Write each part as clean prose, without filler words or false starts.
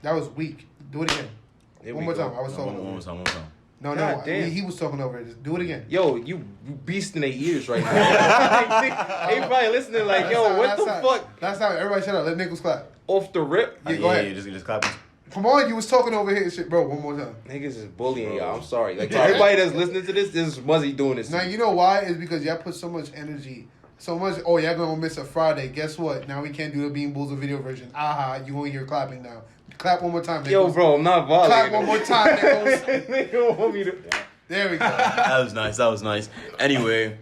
That was weak. Do it again. One more time. I was talking over it. One more time. No, he was talking over it. Just do it again. Yo, you beast in their ears right now. Everybody listening like, yo, what the fuck? Last time, everybody shut up. Let Nichols clap. Off the rip? Yeah, go ahead. Just clap. Come on, you was talking over here and shit, bro. One more time. Niggas is bullying y'all. I'm sorry. Like, to everybody that's listening to this is Muzzy doing this. Now, you know why? It's because y'all put so much energy. So much, y'all gonna miss a Friday. Guess what? Now we can't do the Bean Boozled video version. Aha, you gonna hear clapping now. Clap one more time, Nichols. Yo, bro, I'm not bothering. Clap one more time, Nichols. Nigga want me to... There we go. That was nice. Anyway,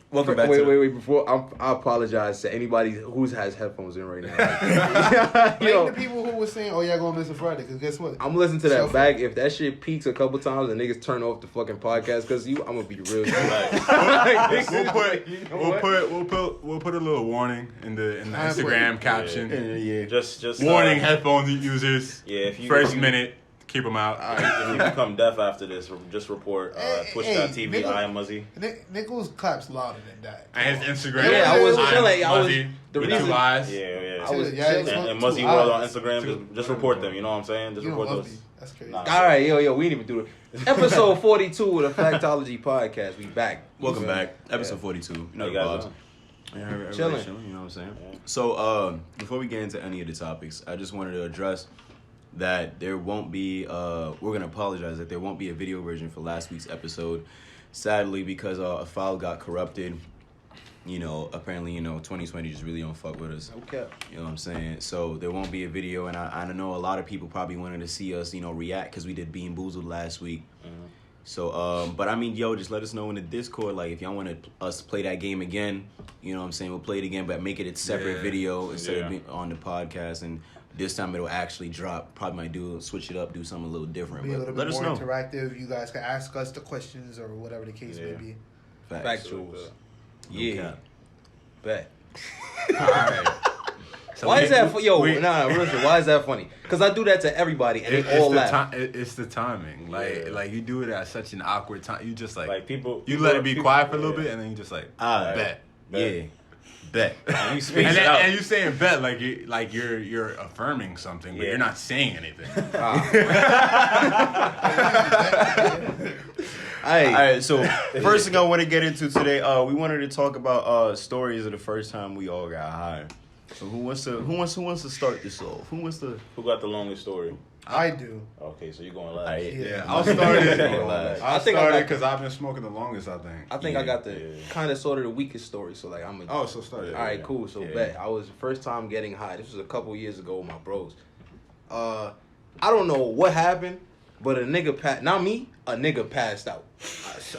welcome back. Wait. Before I apologize to anybody who has headphones in right now. Blame the people who were saying, "Oh, y'all gonna miss a Friday," because guess what? I'm listening to that back. If that shit peaks a couple times and niggas turn off the fucking podcast, because I'm gonna be real. We'll put a little warning in the Instagram caption. Yeah. Just warning headphone users. Yeah. If you first minute. Keep them out. If you become deaf after this, just report twitch.tv. I am Muzzy. Nichols claps louder than that. And his Instagram. Yeah, I was chilling. Muzzy The with reason, 2 eyes. Yeah. I was and Muzzy World on Instagram. Just report them. You know what I'm saying? Just report those. That's crazy. All right, yo, we didn't even do it. Episode 42 of the Factology podcast. We back. Welcome back. Episode 42. You know the vibes. Chilling. You know what I'm saying? So, before we get into any of the topics, I just wanted to address that there won't be, we're going to apologize that there won't be a video version for last week's episode, sadly, because a file got corrupted. You know, apparently, 2020 just really don't fuck with us. Okay. You know what I'm saying? So there won't be a video, and I know a lot of people probably wanted to see us, react, because we did Bean Boozled last week. Mm-hmm. So, but I mean, just let us know in the Discord, like, if y'all want us to play that game again, you know what I'm saying? We'll play it again, but make it a separate video instead of being on the podcast, and this time it'll actually drop. Probably might switch it up, do something a little different. Be a little bit more interactive. You guys can ask us the questions or whatever the case may be. Factuals. Yeah. Bet. All right. So why is that? Why is that funny? Because I do that to everybody, and they all laugh. It's the timing. Like you do it at such an awkward time. You just like people. You let it be quiet for a little bit, and then you just like bet. Yeah. Bet. And you space it out. And you saying bet like you're affirming something, but you're not saying anything. All right, so first thing I want to get into today, we wanted to talk about stories of the first time we all got high. So who wants to start this off? Who got the longest story? I do. Okay, so you're going last. Yeah, I'll start it. I started because I've been smoking the longest. I think I got the kind of sort of the weakest story. So like so start it. All right, cool. So bet I was the first time getting high. This was a couple years ago with my bros. I don't know what happened, but a nigga passed out.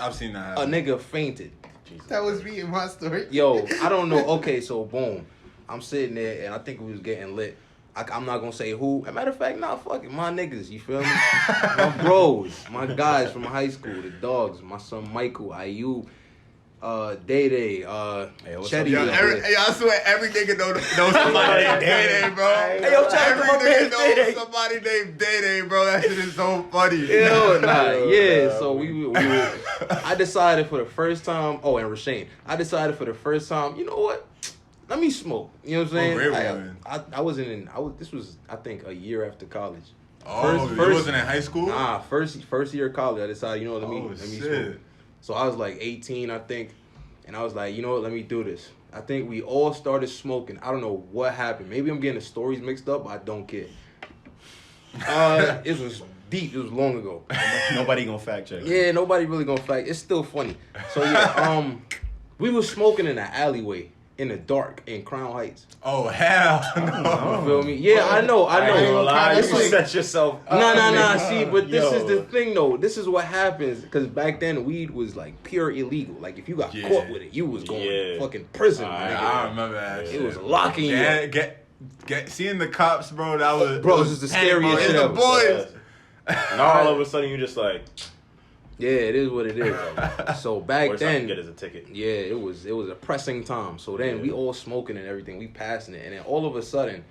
I've seen that happen. A nigga fainted. Jesus. That was me in my story. Yo, I don't know. Okay, so boom. I'm sitting there, and I think we was getting lit. I'm not going to say who. As a matter of fact, fuck it. My niggas, you feel me? My bros, my guys from high school, the dogs, my son Michael, Ayub, Day-Day, Chetty. I swear every nigga knows somebody named Day-Day, bro. Hey, yo, every nigga knows somebody named Day-Day, bro. That shit is so funny. So we were, I decided for the first time, and Rashane, I decided for the first time, you know what? Let me smoke. You know what I'm saying? This was, I think, a year after college. Oh, you wasn't in high school? Nah, first year of college, I decided, let me smoke. So I was like 18, I think, and I was like, you know what, let me do this. I think we all started smoking. I don't know what happened. Maybe I'm getting the stories mixed up, but I don't care. It was deep. It was long ago. Nobody gonna fact check. Yeah, nobody really gonna fact. It's still funny. So yeah, we were smoking in an alleyway in the dark in Crown Heights. Oh hell no! You feel me? Yeah, I know. You set yourself up. Nah. See, but this is the thing though. This is what happens because back then weed was like pure illegal. Like if you got caught with it, you was going to fucking prison. I remember that. It was locking you up. Get seeing the cops, bro. That was this is the scariest shit ever. The boys. And all of a sudden you just like. Yeah, it is what it is. So back then, get as a ticket. Yeah, it was a pressing time. So then we all smoking and everything, we passing it, and then all of a sudden,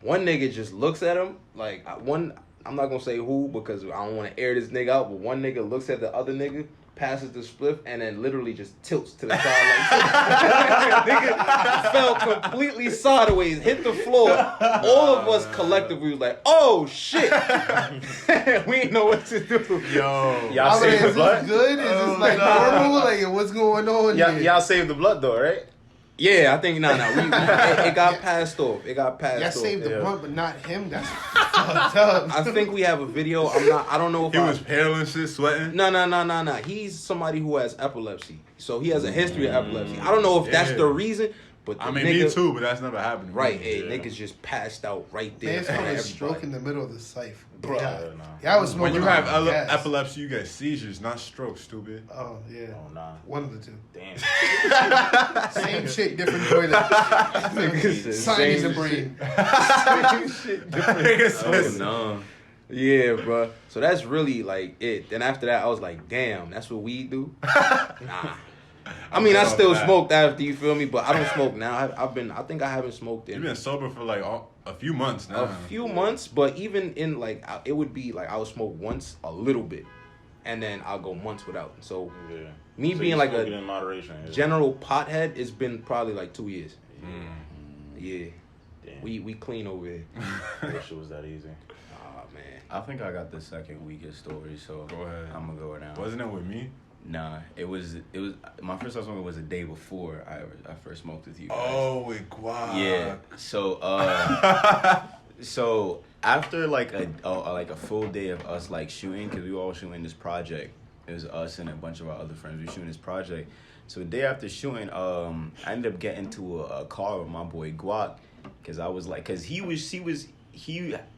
one nigga just looks at him like I'm not gonna say who because I don't want to air this nigga out, but one nigga looks at the other nigga passes the spliff, and then literally just tilts to the side. Nigga fell completely sideways, hit the floor. All of us collectively was like, oh shit. We didn't know what to do. Yo, y'all I mean, saved the is blood. this good? Is this like normal? Like, what's going on here? Y'all saved the blood though, right? Yeah, I think it got passed off. It got passed Y'all off. saved the blunt, but not him. That's fucked up. I think we have a video. I don't know if He was pale and shit, sweating. No. He's somebody who has epilepsy, so he has a history of epilepsy. I don't know if that's the reason, but the I mean, nigga, me too, but that's never happened to me. right? Hey, niggas just passed out right there. Man, it's in having a front of stroke in everybody. the middle of the safe. Bro, Yeah. no. Yeah, I was When smoking. you have gas. epilepsy, you get seizures, not strokes, stupid. Oh, yeah. Oh nah. One of the two. Damn. Same shit, different toilet. Sign in the brain. Oh no. Yeah, bro. So that's really like it. Then after that, I was like, damn, that's what weed do? Nah. I mean, I still smoked after, you feel me? But I don't smoke now. I think I haven't smoked in You've been sober for like a few months now. a few months, but even in like, it would be like I would smoke once a little bit, and then I'll go months without. So Yeah. me So being you like smoking a in moderation. Yeah. general pothead, it's been probably like 2 years. Yeah, Damn. we clean over here. I wish it was that easy. Oh man. I think I got the second weakest story, so Go ahead. I'm gonna go now. Wasn't it with me? Nah, it was my first time smoking was the day before I first smoked with you guys. Oh, with guac. Yeah. So so after like a full day of us like shooting, because we were all shooting this project. It was us and a bunch of our other friends. We were shooting this project. So the day after shooting, I ended up getting to a car with my boy Guac, because I was like, because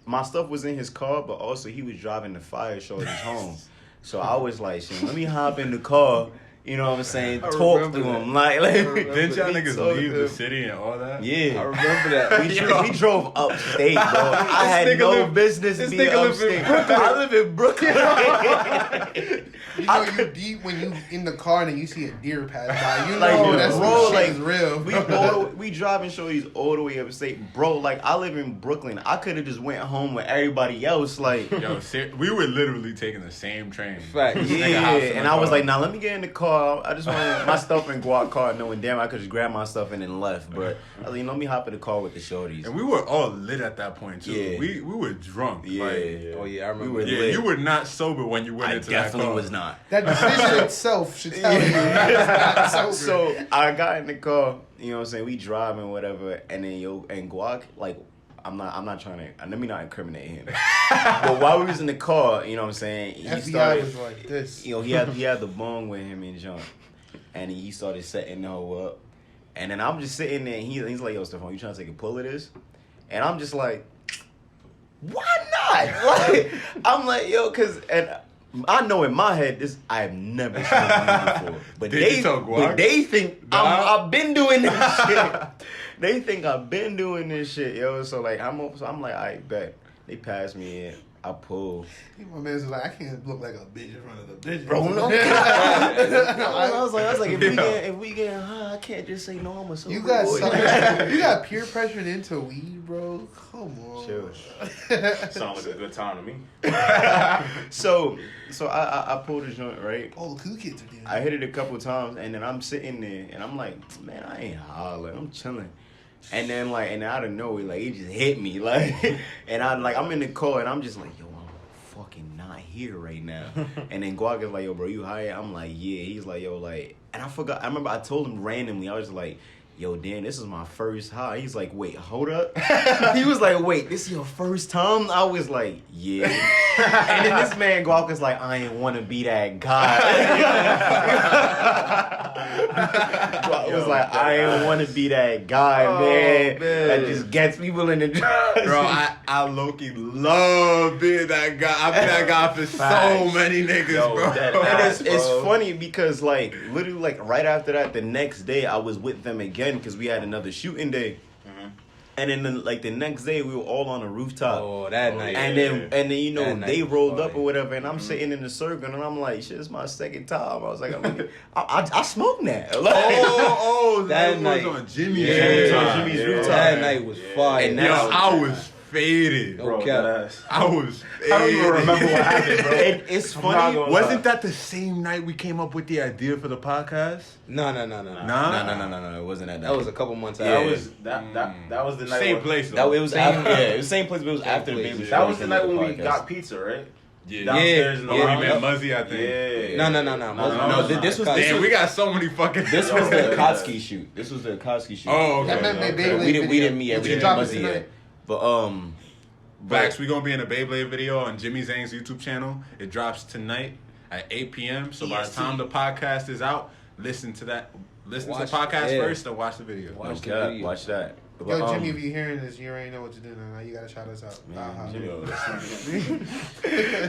my stuff was in his car, but also he was driving the fire shorties home. So I was like, shit, let me hop in the car, you know what I'm saying, talk to him. Like Didn't y'all let me niggas talk leave to the him. city and all that? Yeah. I remember that. We drove upstate, bro. I had no business being upstate. I live in Brooklyn. You know you deep when you in the car and you see a deer pass by. You Like, know that's bro, shit like, is real. we driving shorties all the way upstate, bro. Like I live in Brooklyn. I could have just went home with everybody else. Like Yo, we were literally taking the same train. Fact. This yeah, nigga hops in and the I was car. like, nah, let me get in the car. I just wanted my stuff in Guac car, knowing damn I could just grab my stuff and then left. But I was like, let me hop in the car with the shorties. And we were all lit at that point too. Yeah. We were drunk. Yeah. Like, Oh yeah, I remember. We were yeah, lit. you were not sober when you went I into that definitely car. was not. That decision itself should tell you that's not sober. So I got in the car, you know what I'm saying? We driving, whatever, and then and Guac, like, I'm not trying to, let me not incriminate him. But while we was in the car, you know what I'm saying? He FBI started, was like this. you know, he had the bong with him and John, and he started setting the hoe up, and then I'm just sitting there, and he's like, yo, Stephon, you trying to take a pull of this? And I'm just like, why not? Like, I'm like, yo, and I know in my head I have never smoked weed before, but Did you tell Guac? they think Nah. I've been doing this shit. They think I've been doing this shit, yo. So like I'm like, I bet they pass me in. I pull. My man's like, I can't look like a bitch in front of the bitch. Bro, no. I was like, if we get high, I can't just say no. I'm a sober You got boy. you got peer pressured into weed, bro. Come on. Chill. Sounds like a good time to me. So I pulled the joint, right? All the cool kids are doing I hit it a couple times, and then I'm sitting there, and I'm like, man, I ain't hollering, I'm chilling. And then out of nowhere, like it just hit me, like, and I'm in the car, and I'm just like, yo, I'm fucking not here right now. And then Guac is like, yo, bro, you high? I'm like, yeah. He's like, yo, like, and I remember I told him randomly, I was like, yo, Dan, this is my first high. He's like, wait, hold up. He was like, wait, this is your first time? I was like, yeah. And then this man Guac was like, I ain't want to be that guy. Guac was like, I ain't want to be that guy, man. That just gets people in the drugs. Bro, I low-key love being that guy. I've been that guy for so Facts. many niggas, Yo, bro. that- And it's funny because like literally like right after that, the next day I was with them again because we had another shooting day. And then the next day we were all on a rooftop. Oh, that night. And then you know That night they was rolled up fire. or whatever, and I'm sitting in the circle and I'm like, shit, it's my second time. I was like, I smoke now. Like, Oh, That that night. was on Jimmy's Yeah, rooftop. Jimmy's Yeah. rooftop. That night was fire. And Yo, that's- I was faded. Bro, Okay. I was faded. I don't even remember what happened, bro. It's I'm not funny. gonna Wasn't lie. that the same night we came up with the idea for the podcast? No. No, it wasn't that. That was a couple months Yeah. after. That was the night. Same when- place That though. it was after. Yeah, it was the same place, but it was after the place. baby. That was the night when we got pizza, right? Yeah. Downstairs in the Oh, you lounge. met Muzzy, I think. Yeah. No. No, this was Damn, we got so many fucking. This was the Yeah. Kotsky shoot. This was the Kotsky shoot. Oh, That meant okay. my Beyblade We didn't video, meet. Yeah, which we you didn't dropping Muzzy tonight. yet. But Vax, we gonna be in a Beyblade video on Jimmy Zang's YouTube channel. It drops tonight at 8 p.m. So by the time the podcast is out, listen to that. Listen to the podcast first and watch the video. Watch the okay, video. watch that. Yo, But, Jimmy, if you're hearing this, you already know what to do now. You gotta shout us out. Jimmy, We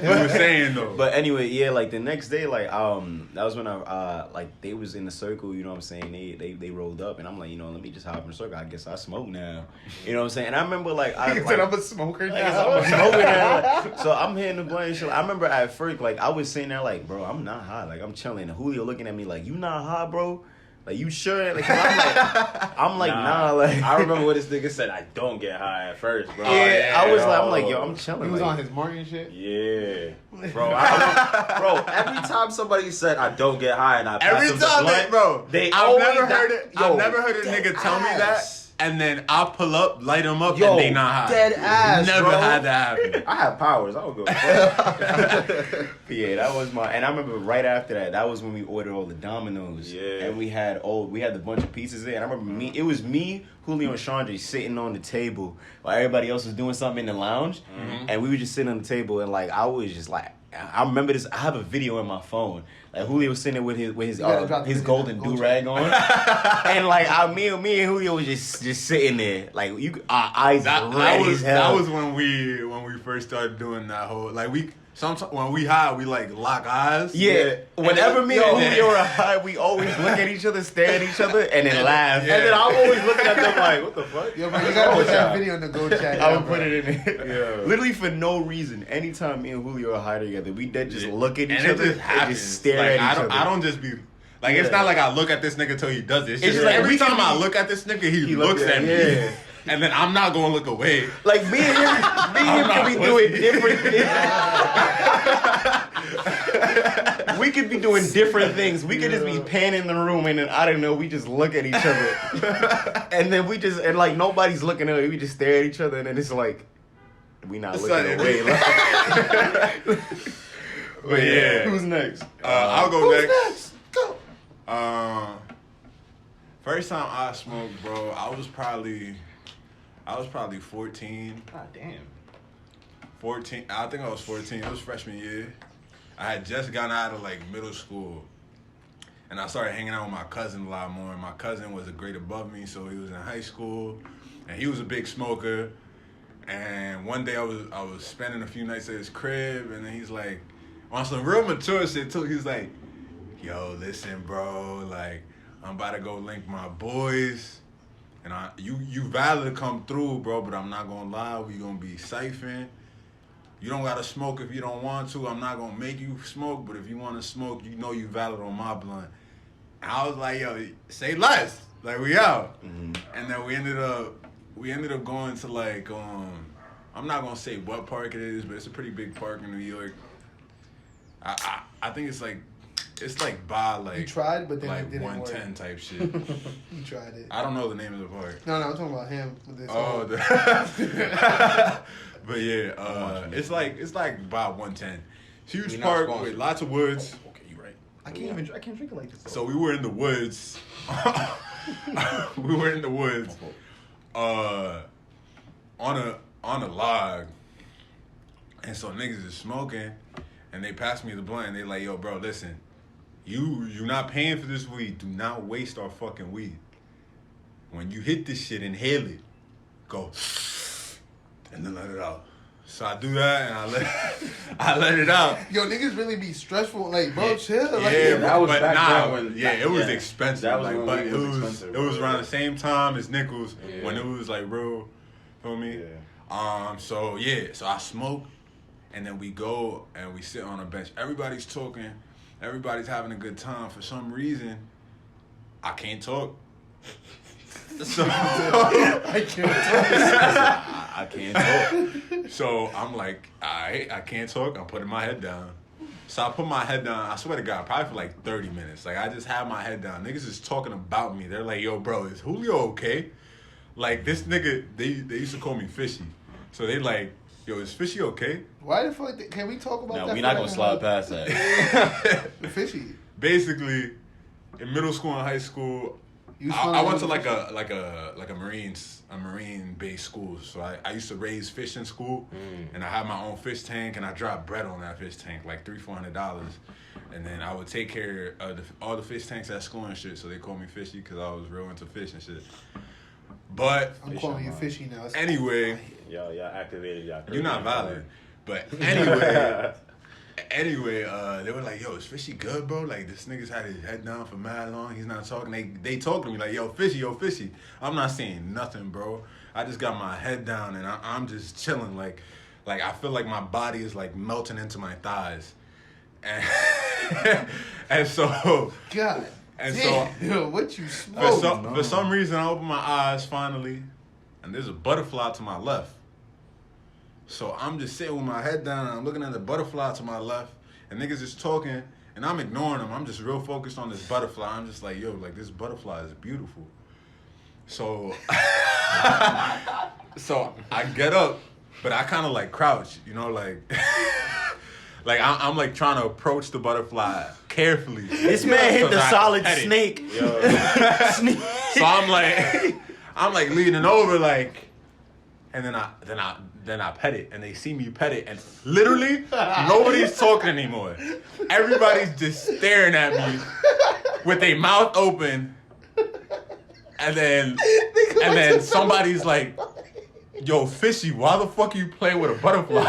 were saying though. But anyway, yeah, like the next day, like that was when I like they was in the circle, you know what I'm saying? They rolled up and I'm like, you know, let me just hop in the circle. I guess I smoke now. You know what I'm saying? And I remember like I He said I'm a smoker I guess I'm now. a smoker now. Like, so I'm hitting the blunt and shit. I remember at first, like I was sitting there like, bro, I'm not high. Like I'm chilling. And Julio looking at me like, you not high, bro? Like you sure? Like 'cause I'm like nah. Like I remember what this nigga said. I don't get high at first, bro. yeah, I was like, I'm like, yo, I'm chilling. He was like, on his Martin shit. Yeah, bro. Bro, every time somebody said I don't get high and I pass Every them the time, blunt, bro, they I've always never that- heard it. Yo, I've never heard a nigga tell me that, ass. and then I'll pull up, light them up, Yo, and they not high. dead ass, Never bro. had that happen. I have powers. I don't go. Fuck. yeah, that was my. And I remember right after that, that was when we ordered all the Dominoes. Yeah. And we had the bunch of pizzas there. And I remember it was me, Julio, and Chandra sitting on the table while everybody else was doing something in the lounge, and we were just sitting on the table and like I was just like. I remember this. I have a video in my phone. Like Julio was sitting there with his gotta drop the his video. golden do rag on, and like me and Julio was just sitting there, like our eyes red as hell. That was when we first started doing that whole like we. Sometimes when we high, we like lock eyes. Yeah, whenever And me then- and Julio are high, we always look at each other, stare at each other, and then laugh. Yeah. And then I'm always looking at them like, what the fuck? Yo, man, you gotta put that video in the Go chat. I yo, would put bro. it in there. Yeah. Literally for no reason. Anytime me and Julio are high together, we dead just look at each and it other just happens. and just stare Like, at each other. I don't just be like. It's Yeah. not like I look at this nigga till he does it. It's just just like like every we can time I be- look at this nigga, he look looks at- at me, yeah. and then I'm not gonna look away. Like me and him I'm could be not doing pussy. different things. We could be doing different things. We could just be panning the room and then I don't know, we just look at each other. And then and like nobody's looking at us. We just stare at each other and then it's like we not It's looking like- away. Like, But yeah, who's next? I'll go next. Go. First time I smoked, bro, I was probably 14. God damn. 14. I think I was 14. It was freshman year. I had just gotten out of like middle school, and I started hanging out with my cousin a lot more. And my cousin was a grade above me, so he was in high school, and he was a big smoker. And one day I was spending a few nights at his crib, and then he's like, on some real mature shit too. He's like, "Yo, listen, bro. Like, I'm about to go link my boys." And you valid to come through, bro, but I'm not gonna lie, we gonna be siphoning. You don't gotta smoke if you don't want to. I'm not gonna make you smoke, but if you wanna smoke, you know you valid on my blunt. And I was like, yo, say less. Like we out. Mm-hmm. And then we ended up going to like I'm not gonna say what park it is, but it's a pretty big park in New York. I think it's like by like You tried, but then like it didn't 110 work. type shit. You tried it. I don't know the name of the park. No, I'm talking about him. With this Oh, whole- but yeah, it's like by 110. Huge We not park sponsored. with lots of woods. Okay, you right. I can't drink it like this. So we were in the woods. We were in the woods. On a log. And so niggas is smoking, and they passed me the blunt. And they like, yo, bro, listen, you not paying for this weed. Do not waste our fucking weed. When you hit this shit, inhale it. Go. And then let it out. So I do that, and I let it out. Yo, niggas really be stressful. Like, bro, chill. Like, Yeah, that was but back nah, then when- it was yeah. expensive. That was like, when but weed it was was expensive, it was bro. around the same time as Nichols Yeah. when it was like real. Feel me? Yeah. So I smoke, and then we go and we sit on a bench. Everybody's talking, everybody's having a good time. For some reason, I can't talk. So I can't. I can't talk. So I'm like, alright, I can't talk. I'm putting my head down. So I put my head down, I swear to God, probably for like 30 minutes. Like, I just had my head down. Niggas is talking about me. They're like, yo, bro, is Julio okay? Like, this nigga, they used to call me Fishy. So they like, yo, is Fishy okay? Why the fuck? Can we talk about No, that? we're not gonna slide past that. Fishy. Basically, in middle school and high school, I went to like a marine based school. So I used to raise fish in school, and I had my own fish tank, and I dropped bread on that fish tank, like $300-$400, and then I would take care of all the fish tanks at school and shit. So they called me Fishy because I was real into fish and shit. But I'm calling you Fishy now. Anyway, y'all activated y'all. you're not valid. But anyway, they were like, yo, is Fishy good, bro? Like, this nigga's had his head down for mad long. He's not talking. They talk to me like, yo, Fishy. I'm not saying nothing, bro. I just got my head down, and I'm just chilling. Like I feel like my body is, like, melting into my thighs. And so... God and damn, so... yo, what you smoke? For some reason, I open my eyes finally, and there's a butterfly to my left. So I'm just sitting with my head down, and I'm looking at the butterfly to my left, and niggas just talking, and I'm ignoring them. I'm just real focused on this butterfly. I'm just like, yo, like, this butterfly is beautiful. So, so I get up, but I kind of like crouch, you know, like, like I'm like trying to approach the butterfly carefully. This man hit the solid snake. Yo, So I'm like leaning over, like, and then I pet it, and they see me pet it, and literally nobody's talking anymore. Everybody's just staring at me with their mouth open, and then somebody's like, yo, Fishy, why the fuck you playing with a butterfly?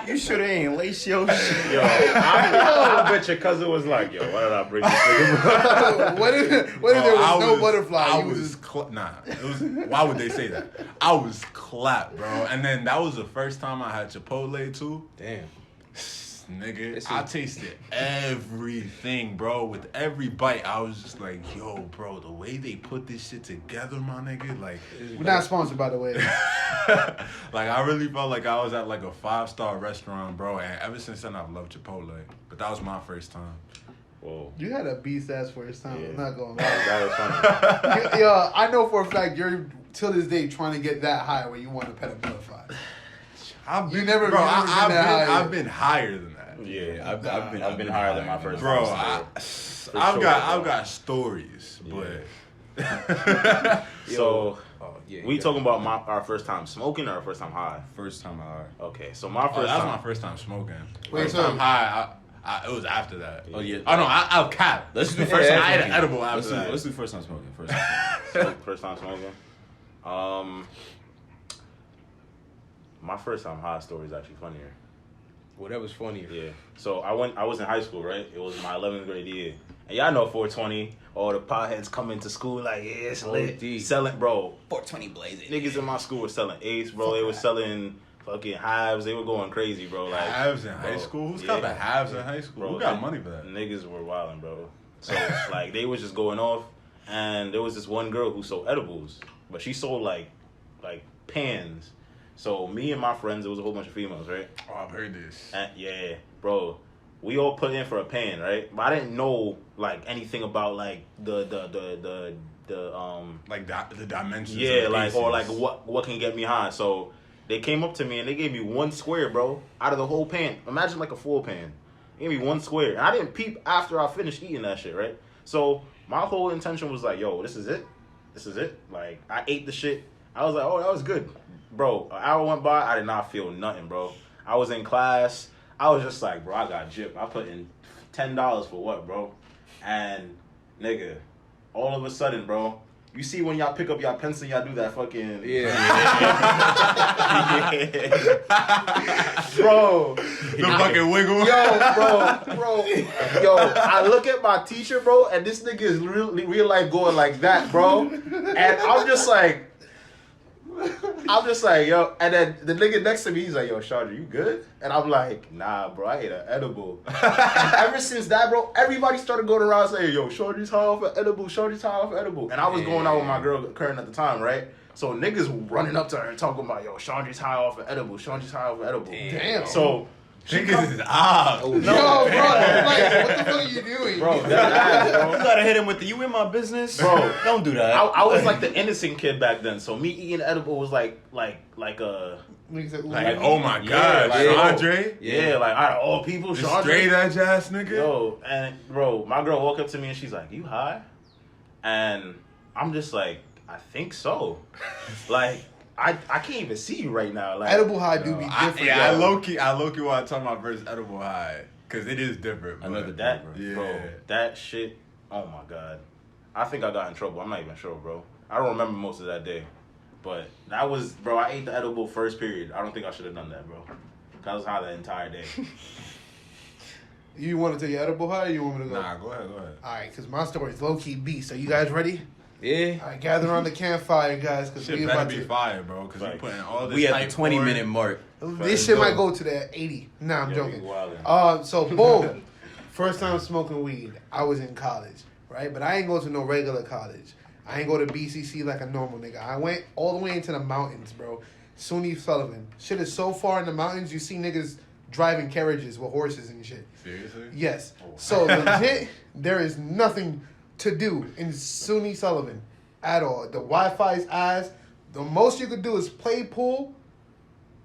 You should have ain't lace your shit. yo, I bet your cousin was like, yo, why did I bring this nigga? What if there was no butterfly? It was. Why would they say that? I was clapped, bro. And then that was the first time I had Chipotle too. Damn. Nigga, I tasted everything, bro. With every bite, I was just like, yo, bro, the way they put this shit together, my nigga, like... We're not sponsored, by the way. Like, I really felt like I was at, like, a 5-star restaurant, bro. And ever since then, I've loved Chipotle. But that was my first time. Whoa. You had a beast-ass first time. Yeah. I'm not going to lie. That was funny. Yo, I know for a fact you're, till this day, trying to get that high where you want to pet a butterfly. I've been higher than that. Yeah, I've been higher than my first. Bro, I've got stories, but so Yeah, we talking about our first time smoking or our first time high? first time high. Okay, so my first That's time. my first time smoking. Wait, First so- time high, it was after that. Oh yeah. Oh no, I'll cap. Let's do first time I ate an smoking. edible after that. Let's do first time smoking first. First time smoking. My first time high story is actually funnier. Whatever's funnier. Yeah. So I was in high school, right? It was my 11th grade year. And y'all know 420, all the potheads come into school like, yeah, it's lit. OD. Selling, bro. 420 blazing. Niggas in my school were selling eights, bro. They were selling fucking hives. They were going crazy, bro. Like Halves in bro, high school? Who's yeah. got the halves in high school? Bro, Who got money for that? Niggas were wilding, bro. So like they was just going off, and there was this one girl who sold edibles, but she sold like pans. So me and my friends, it was a whole bunch of females, right? Oh, I've heard this. And, yeah, bro. We all put in for a pan, right? But I didn't know like anything about like the Like the dimensions. yeah, of the like or pieces. like what can get me high. So they came up to me and they gave me one square, bro, out of the whole pan. Imagine like a full pan. They gave me one square. And I didn't peep after I finished eating that shit, right? So my whole intention was like, yo, this is it. This is it. Like I ate the shit. I was like, oh, that was good. Bro, an hour went by, I did not feel nothing, bro. I was in class. I was just like, bro, I got gypped. I put in $10 for what, bro? And, nigga, all of a sudden, bro, you see when y'all pick up y'all pencil, y'all do that fucking... Yeah. Bro. The fucking wiggle. Bro. Yo, I look at my teacher, bro, and this nigga is real life going like that, bro. And I'm just like, yo, and then the nigga next to me, he's like, yo, Shardra, you good? And I'm like, nah, bro, I ate an edible. And ever since that, bro, everybody started going around saying, yo, Shorty's high off an edible, Shorty's high off an edible. And I was going out with my girl, Karen, at the time, right? So niggas running up to her and talking about, yo, Chandri's high off an edible. Chandri's high off an edible. Damn. So Niggas is odd. Oh, Yo, bro, like, what the fuck are you doing? bro, that You gotta hit him with the "you in my business," Bro. Don't do that. I was like the innocent kid back then. So me eating edible was like a Niggas said, Like, oh my god, like, Chandre? yeah, like out of all people, Just Chandra. straight edge ass nigga? Yo, and bro, my girl walked up to me and she's like, "You high?" And I'm just like, "I think so." Like, I can't even see you right now. Like, edible high do be different. I yo. low key want to talk about versus edible high. Cause it is different. But Another that, Yeah. bro, that shit. Oh my god, I think I got in trouble. I'm not even sure, bro. I don't remember most of that day, but that was, bro. I ate the edible first period. I don't think I should have done that, bro. Cause I was high the entire day. You want to tell your edible high or you want me to go? Nah, go ahead. Alright, because my story is low-key beast. Are you guys ready? Yeah. Alright, gather around the campfire, guys, because Shit we better about be to... fire, bro. Cause Like, you putting all this We at hype the 20-minute for it. mark. This shit might go to the 80. Nah, I'm Yeah, joking. we wildin'. So, boom. First time smoking weed, I was in college, right? But I ain't go to no regular college. I ain't go to BCC like a normal nigga. I went all the way into the mountains, bro. SUNY Sullivan. Shit is so far in the mountains, you see niggas driving carriages with horses and shit. Seriously? Yes. So, legit, there is nothing to do in SUNY Sullivan at all. The Wi-Fi's ass. The most you could do is play pool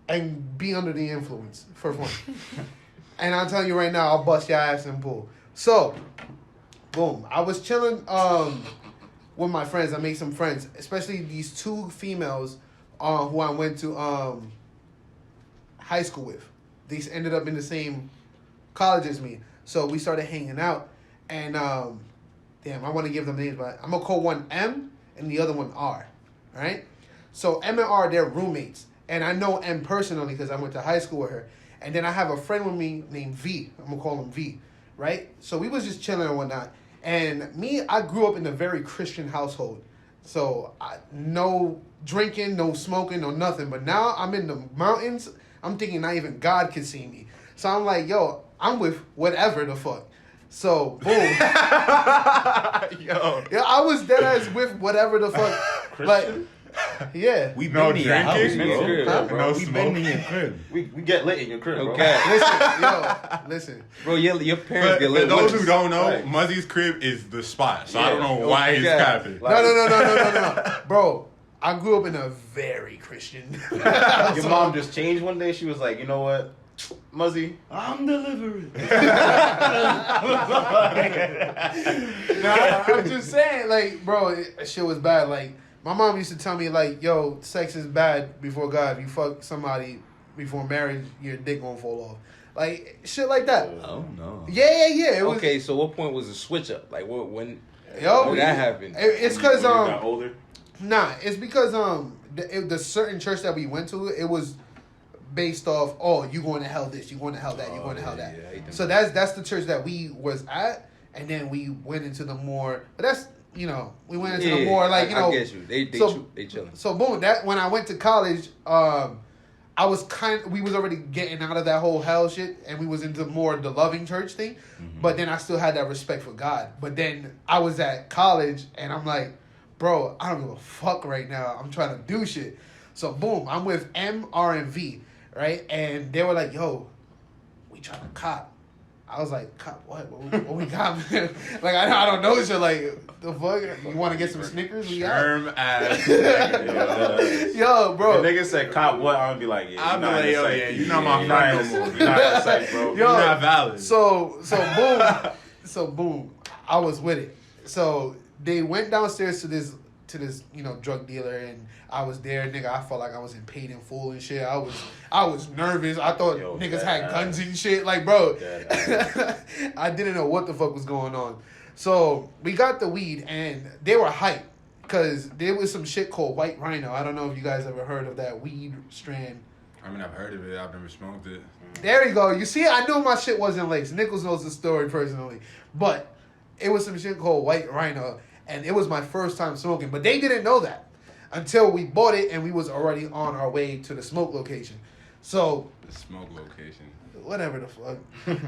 and be under the influence for fun. And I'm telling you right now, I'll bust your ass in pool. So, boom. I was chilling with my friends. I made some friends, especially these two females who I went to high school with. These ended up in the same college as me. So we started hanging out. And, damn, I want to give them names, but I'm going to call one M and the other one R. Right? So M and R, they're roommates. And I know M personally because I went to high school with her. And then I have a friend with me named V. I'm going to call him V. Right? So we was just chilling and whatnot. And me, I grew up in a very Christian household. So no drinking, no smoking, no nothing. But now I'm in the mountains. I'm thinking not even God can see me. So I'm like, yo, I'm with whatever the fuck. So, boom. Yo. Yeah, I was dead ass with whatever the fuck. Like, yeah. We No been in your house, drinking? bro. Huh? No We been smoke. in your crib. We get lit in your crib, bro. Okay. Listen. Bro, your parents But get for lit. those with who don't know, Right. Muzzy's crib is the spot. So I Yeah. don't know why he's Okay. capping. Like- No. Bro, I grew up in a very Christian. Your mom just changed one day. She was like, you know what, Muzzy? I'm delivering. I'm just saying, like, bro, shit was bad. Like, my mom used to tell me, like, yo, sex is bad before God. If you fuck somebody before marriage, your dick gonna fall off. Like, shit like that. Oh no. Yeah. It was, Okay, so what point was the switch up? Like, when Yo, did that happen? It's because When you got older. Nah, it's because the certain church that we went to, it was based off, oh, you going to hell this, you going to hell that, you going to hell that. yeah, I hate them. So that's the church that we was at, and then we went into the more, but that's, you know, we went into the more like, you know. I get you. They chilling. So boom, that when I went to college, I was we was already getting out of that whole hell shit, and we was into more the loving church thing. Mm-hmm. But then I still had that respect for God. But then I was at college, and I'm like, bro, I don't give a fuck right now. I'm trying to do shit. So boom, I'm with M, R, and V, right? And they were like, yo, we trying to cop. I was like, cop what? What we got? Like, I don't know shit. Like, the fuck? You want to get some Snickers? We got. Germ ass. nigga. Yo, bro. The nigga said cop what? I'm gonna be like, yeah. I'll be like, yo, yeah, you're not my You're friend not no more. in the sight, bro. Yo, You're not valid. So boom, I was with it. So they went downstairs to this drug dealer, and I was there, nigga. I felt like I was in paid in full and shit. I was nervous. I thought Yo, niggas that had guns and shit. Like, bro, That I didn't know what the fuck was going on. So we got the weed, and they were hyped because there was some shit called White Rhino. I don't know if you guys ever heard of that weed strand. I mean, I've heard of it. I've never smoked it. There you go. You see, I knew my shit wasn't laced. Nichols knows the story personally. But it was some shit called White Rhino, and it was my first time smoking. But they didn't know that until we bought it, and we was already on our way to the smoke location. So, The smoke location. whatever the fuck.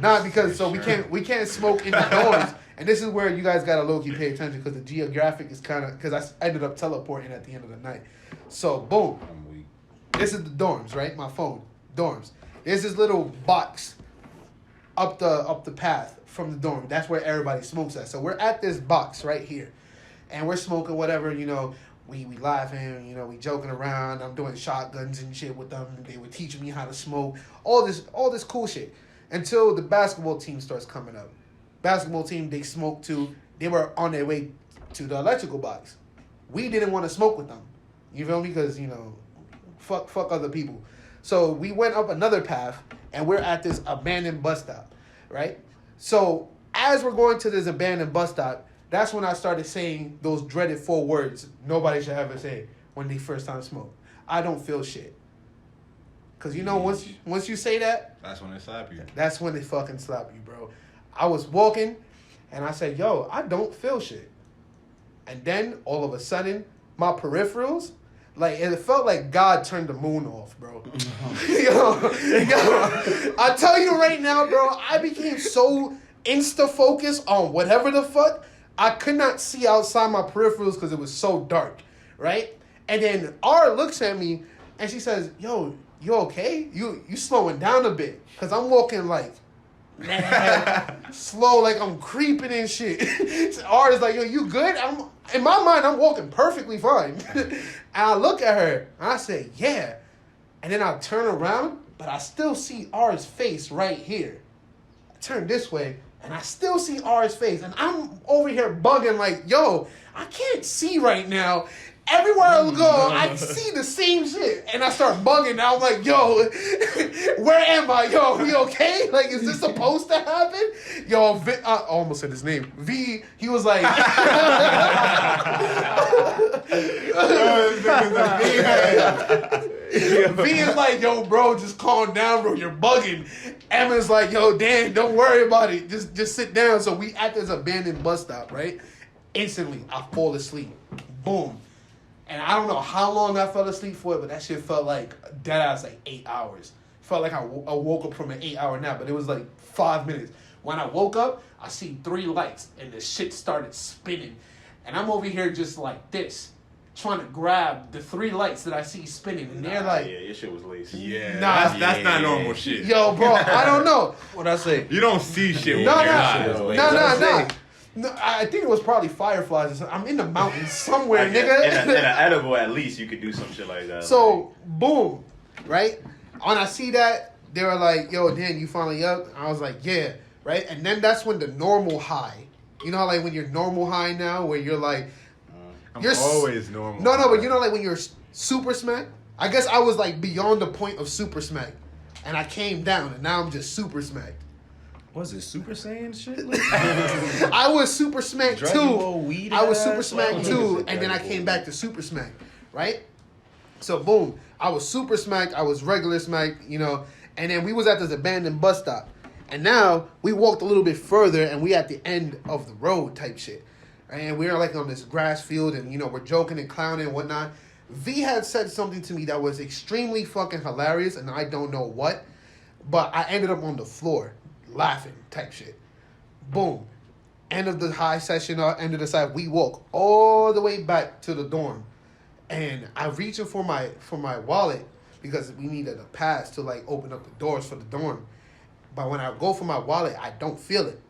Nah, because so we can't smoke indoors. And this is where you guys gotta low-key pay attention, because the geographic is kind of, because I ended up teleporting at the end of the night. So boom, I'm weak. this is the dorms, right? My phone, dorms. There's this little box up the path from the dorm. That's where everybody smokes at. So we're at this box right here, and we're smoking whatever, you know. We laughing, you know, we joking around. I'm doing shotguns and shit with them. They were teaching me how to smoke. All this cool shit. Until the basketball team starts coming up. Basketball team, they smoked too. They were on their way to the electrical box. We didn't want to smoke with them. You feel me? Because, you know, fuck other people. So we went up another path, and we're at this abandoned bus stop, right? So as we're going to this abandoned bus stop, that's when I started saying those dreaded 4 words nobody should ever say when they first time smoke. I don't feel shit. Because, you know, once you say that, That's when they slap you. that's when they fucking slap you, bro. I was walking, and I said, yo, I don't feel shit. And then, all of a sudden, my peripherals, like, it felt like God turned the moon off, bro. yo, I tell you right now, bro, I became so insta-focused on whatever the fuck, I could not see outside my peripherals because it was so dark, right? And then R looks at me, and she says, yo, you okay? You slowing down a bit. Because I'm walking like, slow, like I'm creeping and shit. R is like, yo, you good? In my mind, I'm walking perfectly fine. And I look at her, and I say, yeah. And then I turn around, but I still see R's face right here. I turn this way, and I still see R's face. And I'm over here bugging like, yo, I can't see right now. Everywhere I go, I see the same shit. And I start bugging. I'm like, yo, where am I? Yo, we okay? Like, is this supposed to happen? Yo, I almost said his name. V, he was like... V is like, yo, bro, just calm down, bro. You're bugging. Emma's like, yo, Dan, don't worry about it. Just sit down. So we at this abandoned bus stop, right? Instantly, I fall asleep. Boom. And I don't know how long I fell asleep for it, but that shit felt like dead ass like 8 hours. Felt like I woke up from an 8-hour nap, but it was like 5 minutes. When I woke up, I see 3 lights, and the shit started spinning. And I'm over here just like this, trying to grab the 3 lights that I see spinning. And they're like... Yeah, your shit was lazy. Yeah, Nah. that's not normal shit. Yo, bro, I don't know. What'd I say? You don't see shit with No, your eyes. no. No, I think it was probably fireflies or something. I'm in the mountains somewhere, Like, nigga. In an edible, at least you could do some shit like that. So, boom, right? When I see that, they were like, yo, Dan, you finally up? I was like, yeah, right? And then that's when the normal high, you know, like when you're normal high now, where you're like, I'm you're always normal. No, but you know, like when you're super smack? I guess I was like beyond the point of super smack. And I came down, and now I'm just super smacked. Was it Super Saiyan shit? I was super smack Dragon too. Ball weed I was ass? super smack Like, too, what is it, and then I Dragon came Ball? back to super smack, right? So boom, I was super smacked. I was regular smacked, you know, and then we was at this abandoned bus stop, and now we walked a little bit further, and we at the end of the road type shit, and we were like on this grass field, and you know we're joking and clowning and whatnot. V had said something to me that was extremely fucking hilarious, and I don't know what, but I ended up on the floor laughing type shit. Boom. End of the high session, end of the side. We walk all the way back to the dorm. And I reaching for my wallet because we needed a pass to like open up the doors for the dorm. But when I go for my wallet, I don't feel it.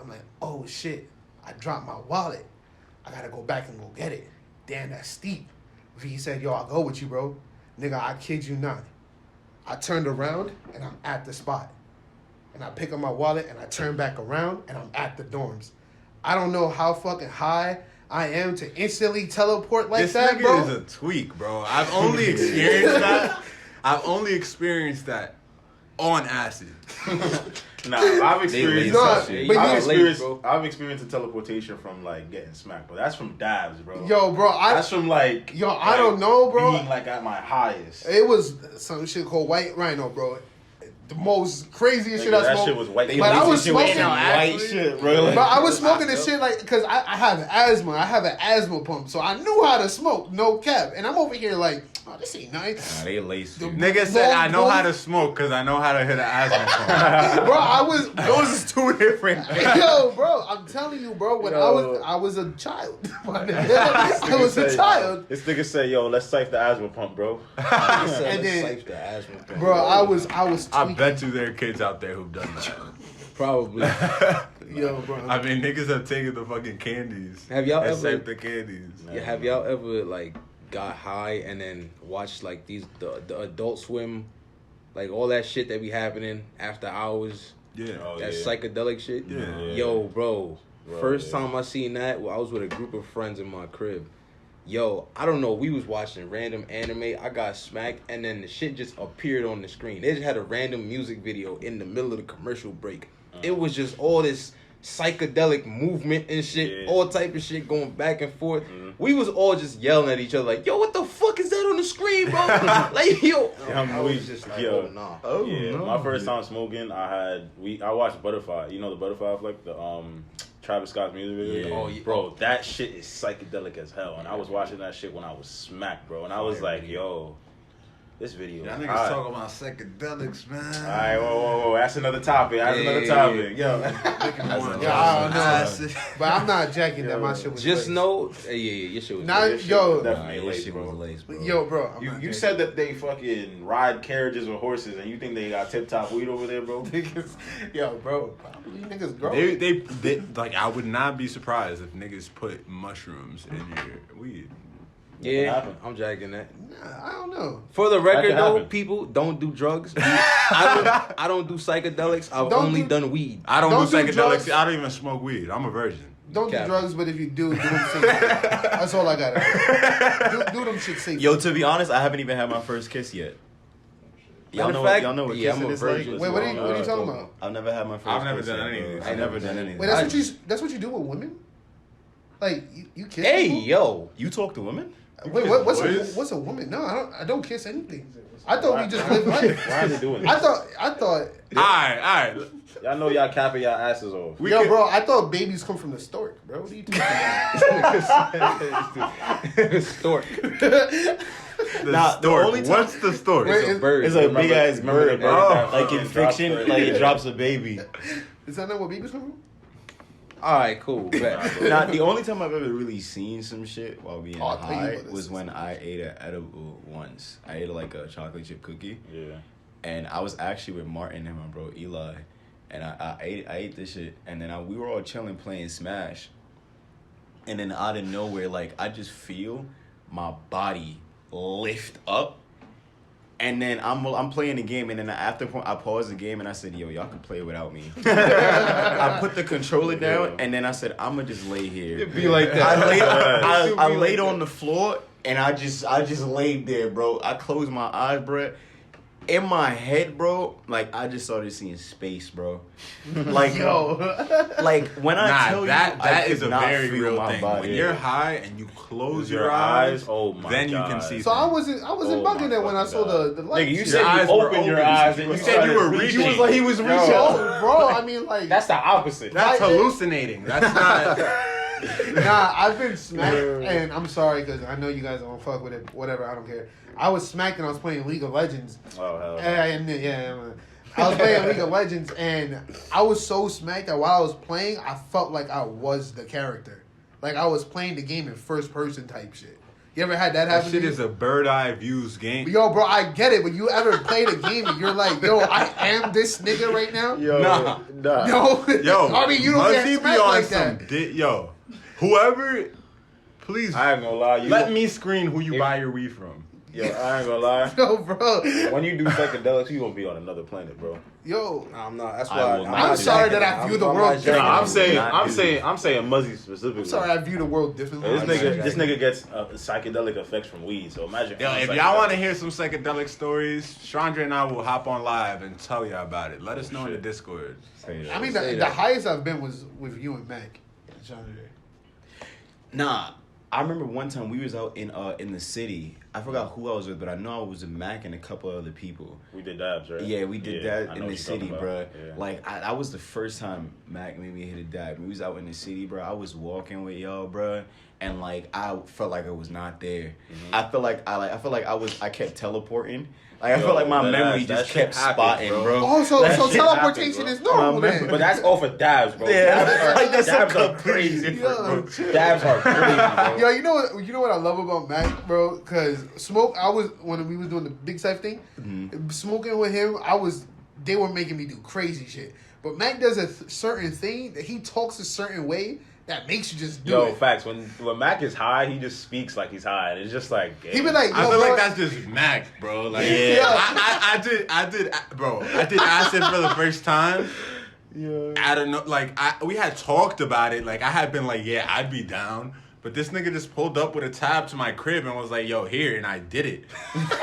I'm like, oh shit, I dropped my wallet. I gotta go back and go get it. Damn, that's steep. V said, yo, I'll go with you, bro. Nigga, I kid you not. I turned around and I'm at the spot. And I pick up my wallet and I turn back around and I'm at the dorms. I don't know how fucking high I am to instantly teleport like This that, nigga bro. is a tweak, bro. I've only experienced that. I've only experienced that on acid. Nah, I've experienced No, that shit. but I've experienced a teleportation from like getting smacked, but that's from dabs, bro. Yo, bro, That's from like I don't know, bro. Being like at my highest. It was some shit called White Rhino, bro. The most craziest shit I That smoked. shit was white. But I was smoking white shit, bro. But I was smoking this shit like, because I have asthma. I have an asthma pump. So I knew how to smoke, no cap. And I'm over here like, oh, this ain't nice. Nah, they laced you. Nigga said, I know how to smoke because I know how to hit an asthma pump. Bro, I was Those is two different things. yo, bro. I'm telling you, bro. When I was a child, I was a child. This nigga said, "Yo, let's siphon the asthma pump, bro." And then, Safe the asthma pump. bro, I was I tweaking. bet you there are kids out there who've done that. Probably. Yo, bro. I mean, niggas have taken the fucking candies. Have y'all and ever- saved the candies? Yeah, have y'all ever like got high and then watched like the Adult Swim, like all that shit that be happening after hours? Yeah. Oh, That yeah. psychedelic shit. Yeah. Yo, bro. First yeah. time I seen that, well, I was with a group of friends in my crib. Yo, I don't know. We was watching random anime. I got smacked, and then the shit just appeared on the screen. They just had a random music video in the middle of the commercial break. It was just all this psychedelic movement and shit, Yeah. all type of shit going back and forth. We was all just yelling at each other like, "Yo, what the fuck is that on the screen, bro?" Like, yo, I was just like, yo. "Oh, nah." Oh, Yeah, no. my first time smoking, I watched Butterfly. You know the Butterfly Effect, the Travis Scott's music video. Yeah. Oh, yeah. Bro, that shit is psychedelic as hell. And I was watching that shit when I was smacked, bro. And I was like, yo, this video. Y'all is niggas hot. talking about psychedelics, man. All right, whoa. That's another topic. That's Yeah, another yeah, topic. Yo. Yeah, I don't know. But I'm not jacking that my shit was Just laced. know, yeah, your shit was. Nah, good. yo, Definitely Nah, late, this shit bro. was laced, bro. yo, bro. I'm not You jacking. said that they fucking ride carriages with horses, and you think they got tip top weed over there, bro? Niggas, yo, bro. Probably niggas grow. They like, I would not be surprised if niggas put mushrooms in your weed. Yeah, happen. I'm jacking that. Nah, I don't know. For the record, can though, happen. people don't do drugs. I don't do psychedelics. I've Don't only do- done weed. I don't Don't do do psychedelics. drugs. I don't even smoke weed. I'm a virgin. Don't Cap. do drugs, but if you do them safely. That's all I gotta do them shit safely. Yo, to be honest, I haven't even had my first kiss yet. Y'all Matter know, of fact, y'all know what yeah, kissing I'm a is like? virgin. Wait, what are you talking about? I've never had my first I've never kiss done yet, any of bro. these. I've never done anything. Wait, that's what you do with women? Like you kiss? Hey, people? yo. You talk to women? Wait, kiss what's boys? what's a woman? No, I don't kiss anything. I thought we just live life. Why are they doing this? I thought. All right. Y'all know y'all capping y'all asses off. We Yo, can- bro, I thought babies come from the stork, bro. What are you talking about? Stork. The Nah, the stork. only time- What's the story? Wait, It's a bird. It's a big ass remember bird, the bro. bird that Like in fucking drops fiction, the- like it yeah. drops a baby. Is that not what babies come from? All right, cool. Bet. Nah, the only time I've ever really seen some shit while being Oh, I'll tell you high what this was is. when I ate an edible once. I ate like a chocolate chip cookie, Yeah. and I was actually with Martin and my bro Eli, and I ate this shit, and then we were all chilling playing Smash, and then out of nowhere, like I just feel my body lift up. And then I'm playing the game, and then after I paused the game, and I said, "Yo, y'all can play without me." I put the controller down, and then I said, "I'm gonna just lay here." It'd be like that. I laid on the floor, and I just laid there, bro. I closed my eyes, bro. In my head, bro, like I just started seeing space, bro. Like like when I tell that you, I that could is a not very feel real my thing. body. When you're high and you close Your your eyes, eyes, oh my then you God. can see. So I things. wasn't Oh bugging my it when I fucking saw God. the lights. Nigga, you here. said eyes you were opened your open. eyes and You you said you started were reaching. reaching. He was like he was Yo. reaching. Oh, bro, I mean like That's the opposite. That's Why- hallucinating. That's not. nah, I've been smacked, and I'm sorry because I know you guys don't fuck with it. Whatever, I don't care. I was smacked and I was playing League of Legends. Oh hell. Yeah, I was playing League of Legends, and I was so smacked that while I was playing, I felt like I was the character, like I was playing the game in first person type shit. You ever had that happen? That shit to you? is a bird eye views game. Yo, bro, I get it, but you ever played a game and you're like, yo, I am this nigga right now? Yo, Nah. Yo, Yo, I mean, you don't must get he be smacked on like some that. yo, whoever, please I ain't gonna lie. let me screen who you If- buy your weed from. Yo, I ain't gonna lie. Yo, bro. When you do psychedelics, you gonna be on another planet, bro. Yo, Nah, I'm not. That's I why will not I'm do sorry that. that I view the I'm world not differently. Nah, jacking I'm saying Muzzy specifically. I'm sorry I view the world differently. This nigga gets psychedelic effects from weed. So imagine. Yo, if y'all want to hear some psychedelic stories, Chandra and I will hop on live and tell you about it. Let us know in the Discord. I mean, Say the that. highest I've been was with you and Mac. Nah, I remember one time we was out in the city. I forgot who I was with, but I know I was with Mac and a couple other people. We did dabs, right? Yeah, we did I that know in what the you're city, talking bro. about. Yeah. Like, that was the first time Mac made me hit a dab. We was out in the city, bro. I was walking with y'all, bro, and like I felt like I was not there. Mm-hmm. I felt like I kept teleporting. Like I Yo, felt like my that memory ass- just that shit kept happens, spotting, bro. Oh, so That shit teleportation happens, is normal My then. memory- But that's off of dabs, bro. Yeah, dabs are, like that's dabs so are crazy. Yo, Dabs are crazy, bro. Yo, you know what I love about Mac, bro? Because when we was doing the Big Sife thing, smoking with him, they were making me do crazy shit. But Mac does a certain thing that he talks a certain way that makes you just do it. Facts. When Mac is high, he just speaks like he's high. And it's just like, He be like, yo, I feel bro, like that's just Mac, bro. Like, Yeah. I did, bro. I did acid for the first time. Yeah. I don't know, like we had talked about it. Like I had been like, yeah, I'd be down. But this nigga just pulled up with a tab to my crib and was like, yo, here, and I did it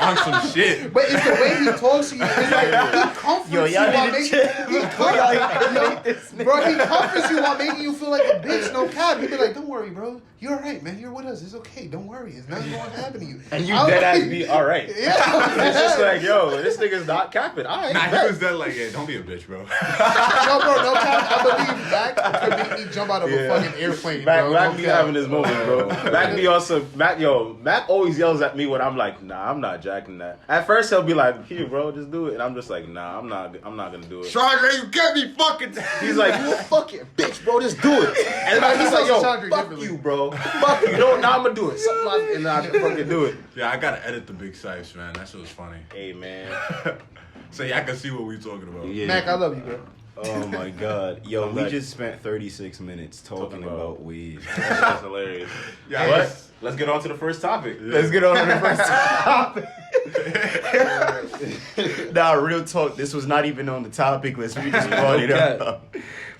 on some shit. But it's the way he talks to you. It's like he comforts Yo, you y'all while need to making chill. bro, he comforts you while making you feel like a bitch. No cap. He be like, don't worry, bro. You're all right, man. You're with us. It's okay. Don't worry. It's nothing going to happen to you. and you I was dead ass like- be all right. Yeah. It's just like, yo, this nigga's not capping. All right. Nah, bet. he was dead like, yeah, don't be a bitch, bro. No, bro, no cap. I believe Mac could make me jump out of a fucking airplane, bro. Mac No be cap. having his moment, bro. Mac be also Mac always yells at me when I'm like, nah, I'm not jacking that. At first he'll be like, here, bro, just do it, and I'm just like, nah, I'm not gonna do it. Chandra, you get me fucking. He's like, you a fucking bitch, bro, just do it. And then he's like, yo, Chandra fuck differently. you, bro, fuck you. No, now I'm gonna do it. Something like, and I can fucking do it. Yeah, I gotta edit the Big Sipes, man. That shit was funny. Hey, man. So y'all can see what we talking about. Yeah. Mac, I love you, bro. Oh my god. Yo, I'm we back. just spent 36 minutes talking about- about weed. That's hilarious. Yeah, But let's get on to the first topic. Let's get on to the first topic. Nah, real talk. This was not even on the topic list. We just brought it up.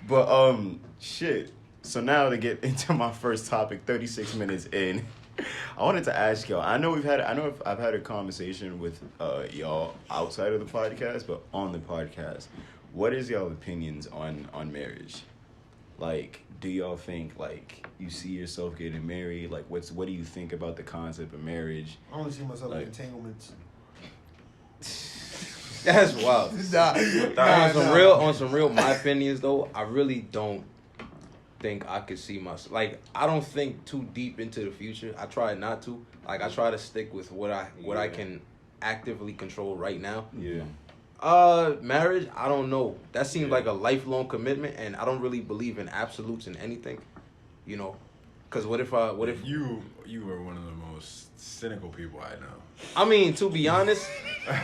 But shit. So now to get into my first topic, 36 minutes in, I wanted to ask y'all. I know I've had a conversation with y'all outside of the podcast, but on the podcast, what is y'all opinions on marriage? Like, do y'all think like you see yourself getting married? Like, what do you think about the concept of marriage? I only see myself in Like- entanglements. That's wild. Nah, On some real, my opinions though, I really don't think I could see myself. Like, I don't think too deep into the future. I try not to. Like, I try to stick with what I can actively control right now. Yeah. Marriage, I don't know. That seems like a lifelong commitment, and I don't really believe in absolutes in anything. You know, because what if you were one of the most cynical people I know. I mean, to be honest,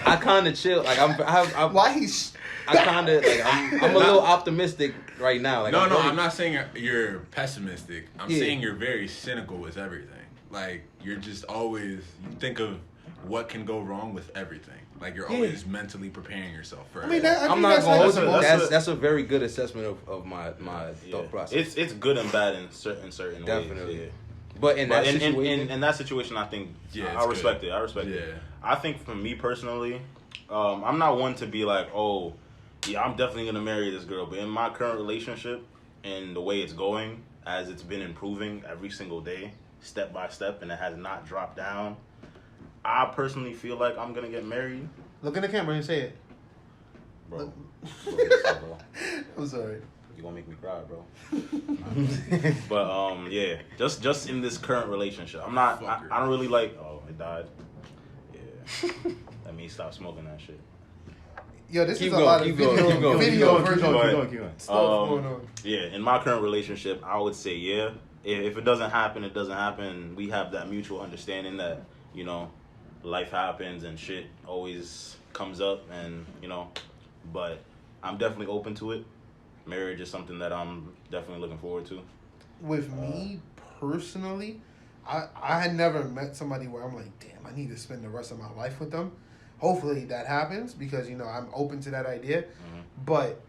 I kind of chill. Like I'm why he's I kind of like I'm a little optimistic right now. Like, I'm not saying you're pessimistic. I'm Yeah. saying you're very cynical with everything. Like you're just always you think of what can go wrong with everything. Like you're always mentally preparing yourself for. I mean, everything. I'm not gonna hold you. that's That's a very good assessment of my Yeah. thought process. It's good and bad in certain Definitely. ways. Yeah. But in But that situation, in that situation, I think Yeah, I it's respect good. it. I respect it. Yeah. I think for me personally, I'm not one to be like, oh, yeah, I'm definitely gonna marry this girl. But in my current relationship and the way it's going, as it's been improving every single day, step by step, and it has not dropped down, I personally feel like I'm gonna get married. look in the camera and say it. Bro, bro, I'm sorry. you gonna make me cry, bro. But yeah, just in this current relationship, I'm not. I don't really like. Oh, it died. Yeah, let me stop smoking that shit. Yo, this Keep is a going, lot of keep going, keep going, video keep version going. stuff going on. Yeah, in my current relationship, I would say yeah. If it doesn't happen, it doesn't happen. We have that mutual understanding that life happens and shit always comes up, and but I'm definitely open to it. Marriage is something that I'm definitely looking forward to. With me personally, I had never met somebody where I'm like, damn, I need to spend the rest of my life with them. Hopefully that happens because I'm open to that idea. Mm-hmm. But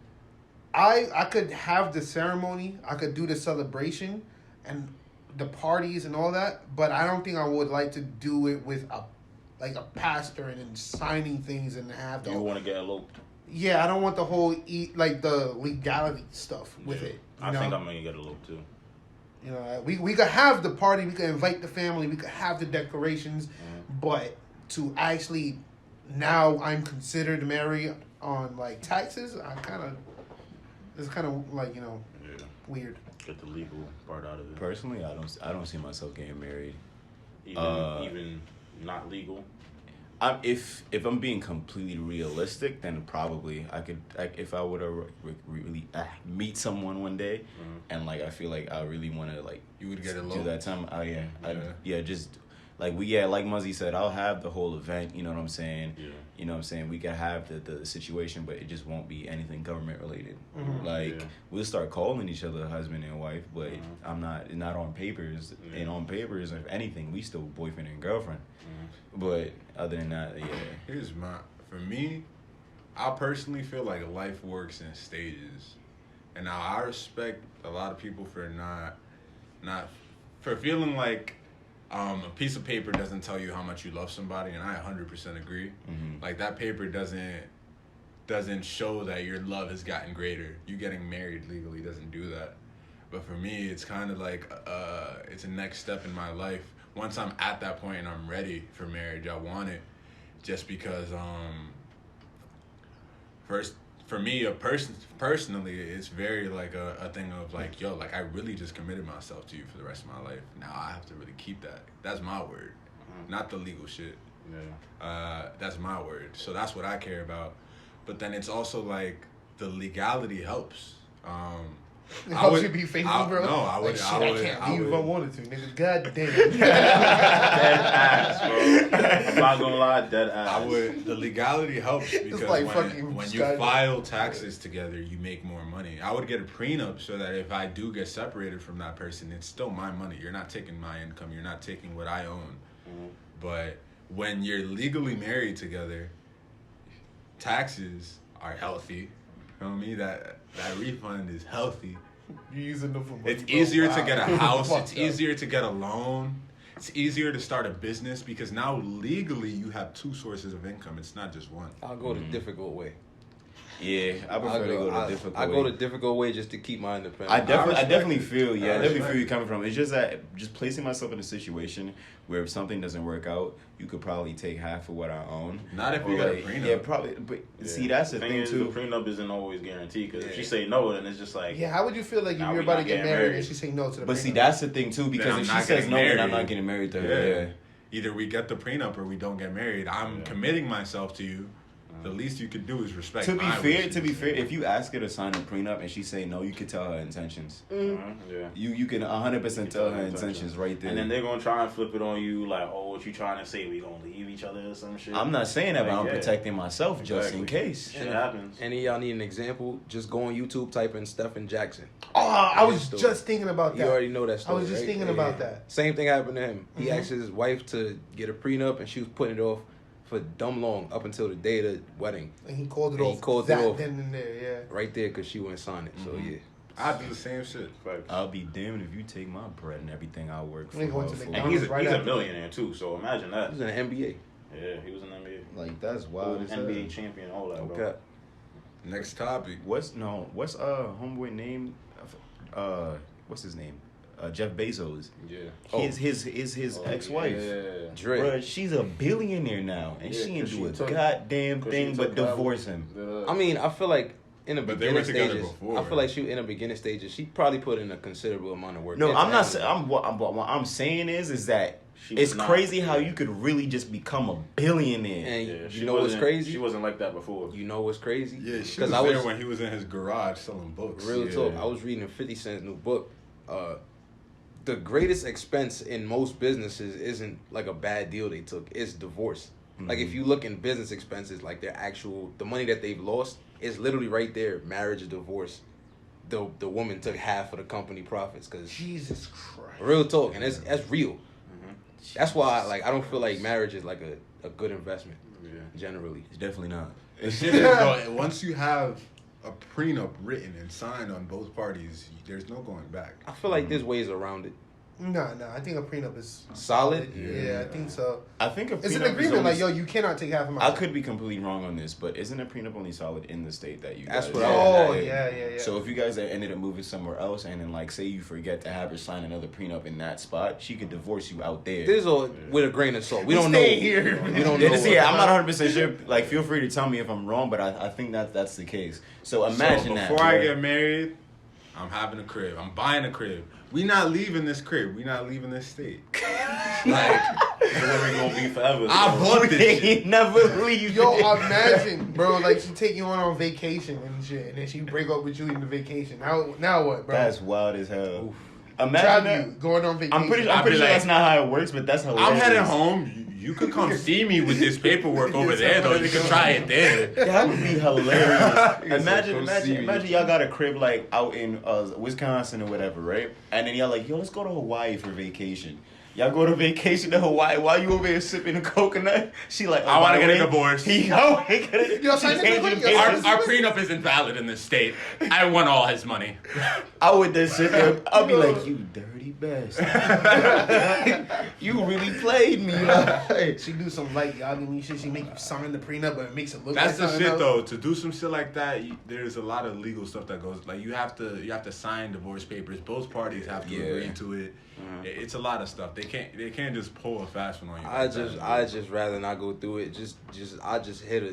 I could have the ceremony, I could do the celebration and the parties and all that, but I don't think I would like to do it with a pastor and then signing things and have the You want to get eloped? Yeah, I don't want the whole the legality stuff with it. I think I'm gonna get eloped too. You know, we could have the party, we could invite the family, we could have the decorations, but to actually now I'm considered married on like taxes, it's kind of like, you know, weird. Get the legal part out of it. Personally, I don't see myself getting married. Even not legal. If I'm being completely realistic, then probably I could. If I were to really meet someone one day, and like I feel like I really want to like You would get it do low? that time. Oh yeah, Yeah. just like like Muzzy said, I'll have the whole event. You know what I'm saying? Yeah. You know what I'm saying? We could have the situation, but it just won't be anything government related. Like we'll start calling each other husband and wife, but I'm not on papers. Yeah. And on papers, if anything, we still boyfriend and girlfriend. But other than that, For me, I personally feel like life works in stages. And now I respect a lot of people for not for feeling like a piece of paper doesn't tell you how much you love somebody, and I 100% agree. Like that paper doesn't show that your love has gotten greater. You getting married legally doesn't do that. But for me, it's kind of like it's a next step in my life. Once I'm at that point and I'm ready for marriage, I want it, just because first for me personally, it's very like a thing of like, yo, like I really just committed myself to you for the rest of my life. Now I have to really keep that. That's my word, not the legal shit. That's my word. So that's what I care about. But then it's also like the legality helps. It helps you be faithful, bro. No, I would. Like, shit, I can't leave if I wanted to, nigga. God damn. Dead ass, bro. I'm not gonna lie, dead ass. The legality helps because like when you file taxes together, you make more money. I would get a prenup so that if I do get separated from that person, it's still my money. You're not taking my income. You're not taking what I own. But when you're legally married together, taxes are healthy. You know me? That refund is healthy. You're using them for money, It's bro. easier Wow. to get a house. Fuck It's up. easier to get a loan. It's easier to start a business because now legally you have two sources of income. It's not just one. I'll go the difficult way. yeah, I prefer to go the difficult I way. go the difficult way just to keep my independence. I definitely respect it. feel, I I definitely respect feel you it. coming from. It's just that just placing myself in a situation where if something doesn't work out, you could probably take half of what I own. Not if Or you got a like, prenup. Yeah, probably. But see, that's the thing is, too. The prenup isn't always guaranteed because if she Yeah. say no, then it's just like Yeah, how would you feel like if Nah, you're we about to not get getting married married. and she say no to the But prenup? see, that's the thing too, Then because I'm if she not says getting no, then I'm married. not getting married to her. Yeah. Either we get the prenup or we don't get married. I'm committing myself to you. The least you could do is respect. To be my fair, wishes. if you ask her to sign a prenup and she say no, you could tell her intentions. yeah. You can 100% tell her intentions right there. And then they're gonna try and flip it on you like, oh, what you trying to say? We gonna leave each other or some shit? I'm not saying that, but Like, I'm yeah. protecting myself just in Exactly. case. Shit happens. Any of y'all need an example? Just go on YouTube, type in Stephen Jackson. Oh, I was Story. just thinking about that. You already know that I story. was just right? thinking about that. Same thing happened to him. He Mhm. asked his wife to get a prenup, and she was putting it off for dumb long up until the day of the wedding. And he called it And he off. called it that off. then and there, yeah. Right there, because she wouldn't sign it. So, yeah. I do the same shit. Facts. I'll be damned if you take my bread and everything I work for. Nigga went to for- And McDonald's. he's right a after. millionaire too, so imagine that. He was in the NBA. Yeah, he was in the NBA. Like that's wild as hell. NBA champion, all that, bro. Okay. Next topic. What's homeboy name? What's his name? Jeff Bezos. Yeah. His ex-wife. Yeah. Dre. Bruh, she's a billionaire now, and Yeah, she ain't 'cause do a she took- goddamn 'cause thing she but took that divorce with him. the- I mean, I feel like in the But they beginning were together stages, before. I feel like she in the beginning stages, she probably put in a considerable amount of work. No, into I'm not. having- What I'm saying is that She was it's not- crazy how yeah. you could really just become a billionaire. And Yeah, you she know what's wasn't- crazy? She wasn't like that before. You know what's crazy? Yeah, she 'Cause was I there when he was in his garage selling books. Real Yeah. talk. I was reading 50 Cent's new book. The greatest expense in most businesses isn't like a bad deal they took. It's divorce. Like if you look in business expenses, like the money that they've lost is literally right there. Marriage, divorce. The woman took half of the company profits because Jesus Christ. real talk, and that's real. That's why I don't feel like marriage is like a good investment Yeah. generally. It's definitely not. The shit is, bro, once you have a prenup written and signed on both parties, there's no going back. I feel like there's ways around it. No, I think a prenup is Solid? Yeah, I think so. I think It's an agreement, like, yo, you cannot take half of my I shit. could be completely wrong on this, but isn't a prenup only solid in the state that you That's guys what Oh, Yeah. yeah. So if you guys ended up moving somewhere else and then, like, say you forget to have her sign another prenup in that spot, she could divorce you out there. This is with a grain of salt. We don't know. stay here. We don't Yeah, know. see, I'm not 100% sure. Like, feel free to tell me if I'm wrong, but I think that's the case. So imagine that. Before I bro. get married, I'm having a crib. I'm buying a crib. We not leaving this crib. We not leaving this state. Like, Where we gonna be forever? I bought this shit. never leave. Yo, imagine, bro, like she take you on vacation and shit, and then she break up with you in the vacation. Now what, bro? That's wild as hell. Oof. Imagine Drive that. you going on vacation. I'm pretty I'd be sure like- that's not how it works, but that's hilarious. I'm heading home. You could come see me with this paperwork over there, though. You could try it there. That would be hilarious. Come see me. imagine y'all got a crib like out in Wisconsin or whatever, right? And then y'all like, yo, let's go to Hawaii for vacation. Y'all go to vacation to Hawaii while you over here sipping a coconut. She like, I want to by get the a way, divorce. Yo, sign the paper. Yo, Our prenup isn't valid in this state. I won all his money. I would then sit there. I'll be like, you dirty bastard. You really played me. Like. She do some like y'all shit. She make you sign the prenup, but it makes it look. That's like the something shit, else. though. To do some shit like that, there's a lot of legal stuff that goes. Like you have to sign divorce papers. Both parties have to agree to it. It's a lot of stuff. They can't just pull a fast one on you. I just rather not go through it. I just hit a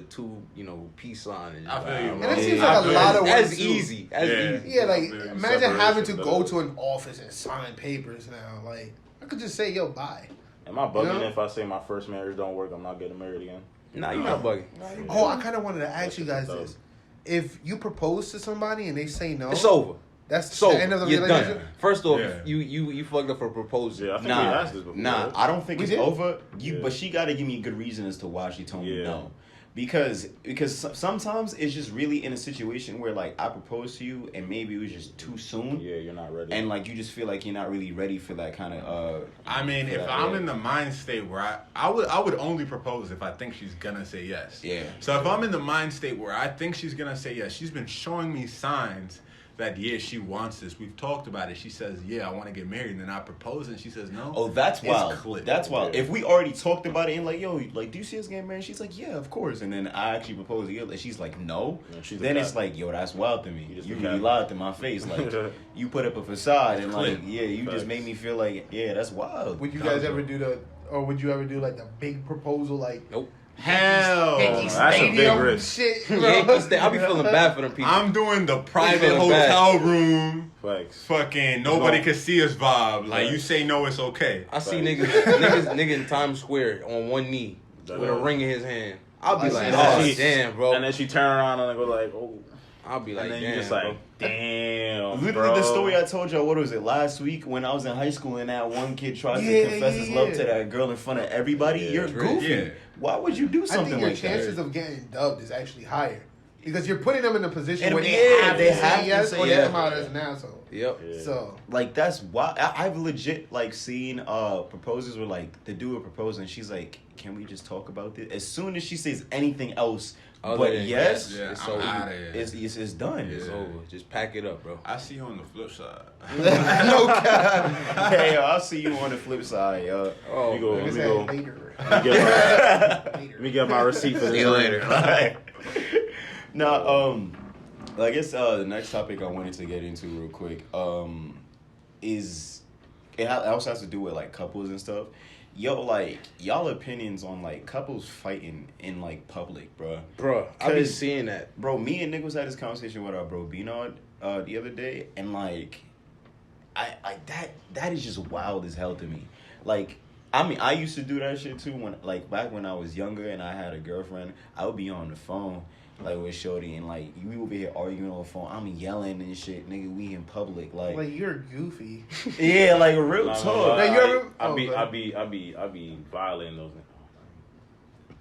peace sign. And I feel you, And bro. that seems Yeah. like a lot of work. That's too. easy. That's easy. Yeah, like Yeah, imagine having to separation, go but- to an office and sign papers now. Like I could just say, yo, bye. Am I bugging You know? if I say my first marriage don't work? I'm not getting married again. Nah, you're not bugging. Oh, I kind of wanted to ask you guys this: if you propose to somebody and they say no, It's over. That's It's over. the end of the You're relationship. done. First off, Yeah. you fucked up for proposing. Yeah, I think we asked this before. Nah, right? I don't think We it's did? over. Yeah. But she got to give me a good reason as to why she told me Yeah. no. Because sometimes it's just really in a situation where like I proposed to you and maybe it was just too soon, Yeah, you're not ready. and like you just feel like you're not really ready for that kind of. I mean, if Yeah, I'm yeah. in the mind state where I would only propose if I think she's gonna say yes. Yeah. So if I'm in the mind state where I think she's gonna say yes, she's been showing me signs that she wants this. We've talked about it. She says, I want to get married, and then I propose, and she says no. Oh, that's It's wild. clicked. That's wild. Yeah. If we already talked about it and like, yo, like, do you see us getting married? She's like, yeah, of course. And then I actually propose to you, and she's like, no. Yeah, she's Then the it's cat. like, yo, that's wild to me. You just You the really cat. lied to my face. Like, you put up a facade, and like, Click. yeah, you just Facts. made me feel like, yeah, that's wild. Would you guys ever do would you ever do like the big proposal, like Nope. Hell, Yankee that's a big Stadium risk. shit? Bro? I'll be feeling bad for them people. I'm doing the private feeling bad. hotel room. Facts. Fucking nobody No. can see us vibe. Like Right. you say no, it's okay. I see Right. nigga in Times Square on one knee That with a is. ring in his hand. I'll be I like, see oh that. damn, bro. And then she turn around and go like, oh. I'll be like, And then damn, you just bro. like, damn, Literally, bro. the story I told y'all, what was it, last week when I was in high school and that one kid tried Yeah, to confess his love yeah. to that girl in front of everybody? Yeah, You're it's goofy. Yeah. Why would you do I something think your like chances that? of getting dubbed is actually higher because you're putting them in a position And where yeah, they have they to say yes have or to they say come out yes. as an asshole. Yep. Yeah. So Like, that's why I've legit like seen proposals where like the dude will propose and she's like, can we just talk about this? As soon as she says anything else Other but than yes, Yeah, It's I'm over. out of here. it's done. It's Yeah. over. Just pack it up, bro. I see you on the flip side. No cap. Hey, yo, I'll see you on the flip side, yo. Oh, Let me go. man. Let it's me that go. later. Let me get my receipt for this. See you later. Now, I guess the next topic I wanted to get into real quick is it also has to do with like couples and stuff. Yo, like y'all opinions on like couples fighting in like public, bro. Bro, I be 'Cause- seeing that. Bro, me and Nick was had this conversation with our bro Beano the other day, and like, I that is just wild as hell to me. Like, I mean, I used to do that shit too when like back when I was younger and I had a girlfriend. I would be on the phone like with Shorty and like we over here arguing on the phone. I'm yelling and shit, nigga. We in public, like Like you're goofy. yeah, like real Nah, talk. Now, you ever- I oh, be go I be violating those niggas.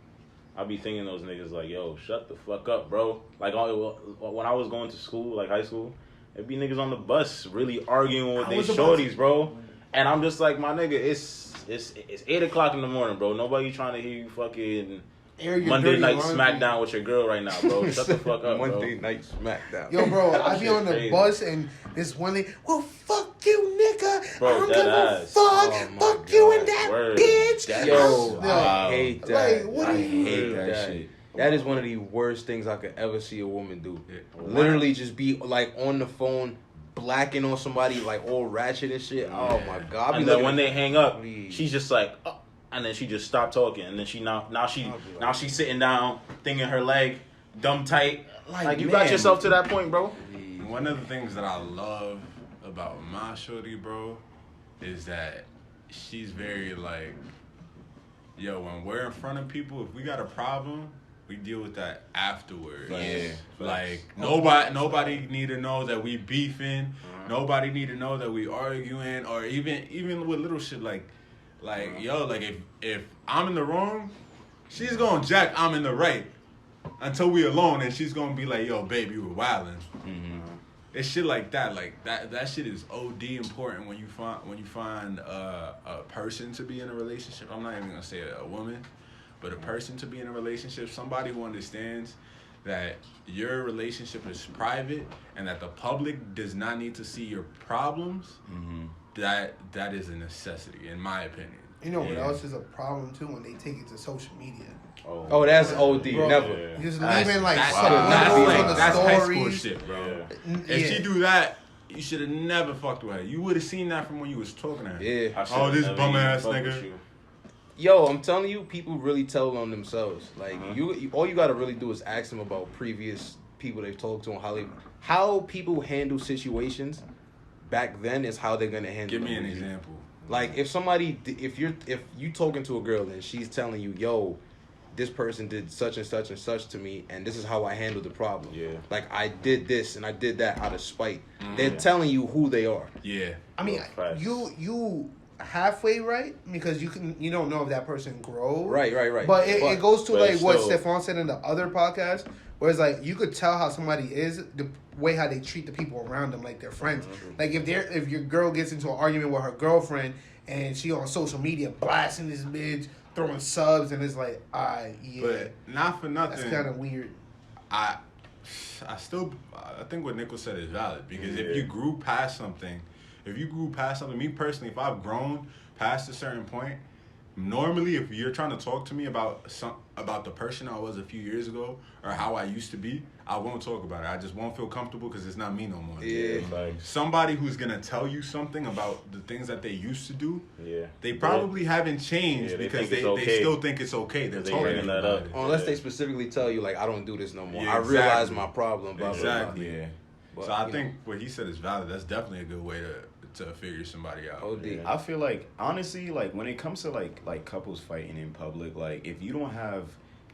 I be thinking those niggas like, yo, shut the fuck up, bro. Like when I was going to school, like high school, it'd be niggas on the bus really arguing with I their was about shorties, bro. And I'm just like, my nigga, it's 8:00 in the morning, bro. Nobody trying to hear you fucking air your Monday dirty night laundry. SmackDown with your girl right now, bro. Shut the fuck up, Monday bro. night SmackDown. Yo, bro, I be on the Crazy. bus and this one lady, well, fuck you, nigga. Bro, I don't dead give a ass. fuck. Oh, my Fuck you God. and that Word. bitch. That Yo, is- I hate that. Like, what I are you- hate that that shit. That is one of the worst things I could ever see a woman do. Yeah. Literally just be like on the phone, blacking on somebody like all ratchet and shit. Oh my god! I be And then looking when at- they hang up, Please. she's just like, and then she just stopped talking, and then she now she's sitting down, thinking her leg dumb tight. Like you got man. yourself to that point, bro. One of the things that I love about my shorty, bro, is that she's very like, yo, when we're in front of people, if we got a problem, we deal with that afterwards. Yeah. Like nobody need to know that we beefing. Nobody need to know that we arguing, or even with little shit like yo, like if I'm in the wrong, she's gonna jack I'm in the right until we alone, and she's gonna be like, yo, babe, you were wildin'. It's shit like that. Like that shit is OD important when you find a person to be in a relationship. I'm not even gonna say a woman, but a person to be in a relationship. Somebody who understands that your relationship is private and that the public does not need to see your problems. That is a necessity, in my opinion. You know what else is a problem too? When they take it to social media. Oh, that's OD. Bro, Never. Just That's- leaving like that's- subliminals on the that's high school stories. shit, bro. Yeah. If she do that, you should have never fucked with her. You would have seen that from when you was talking to her. Yeah. I should've Oh, this never bum even ass fucked nigga. with you. Yo, I'm telling you, people really tell on themselves. Like you all you gotta really do is ask them about previous people they've talked to and how people handle situations back then is how they're gonna handle. Give me them an with you. example. Like if you talking to a girl and she's telling you, yo, this person did such and such and such to me, and this is how I handled the problem. Yeah. Like I did this and I did that out of spite. They're telling you who they are. Yeah. I mean, Facts. you halfway right because you don't know if that person grows. Right. But it goes to but like what still- Stefan said in the other podcast, where it's like you could tell how somebody is the way how they treat the people around them, like their friends. Like if your girl gets into an argument with her girlfriend and she on social media blasting this bitch, throwing subs, and it's like, yeah, But not for nothing. that's kind of weird. I think what Nichols said is valid because if you grew past something, me personally, if I've grown past a certain point, normally if you're trying to talk to me about the person I was a few years ago or how I used to be, I won't talk about it. I just won't feel comfortable because it's not me no more. Yeah. Facts. Somebody who's gonna tell you something about the things that they used to do, Yeah. they probably haven't changed Yeah, they because think they, it's okay. they still think it's okay. They're They talking bringing that about up. it. Unless they specifically tell you like I don't do this no more. Yeah, I realize exactly. my problem. Blah, Exactly. Blah, blah. Yeah. But, So I you think what he said is valid. That's definitely a good way to figure somebody out. know, OD. I feel like honestly, like when it comes to like couples fighting in public, like if you don't have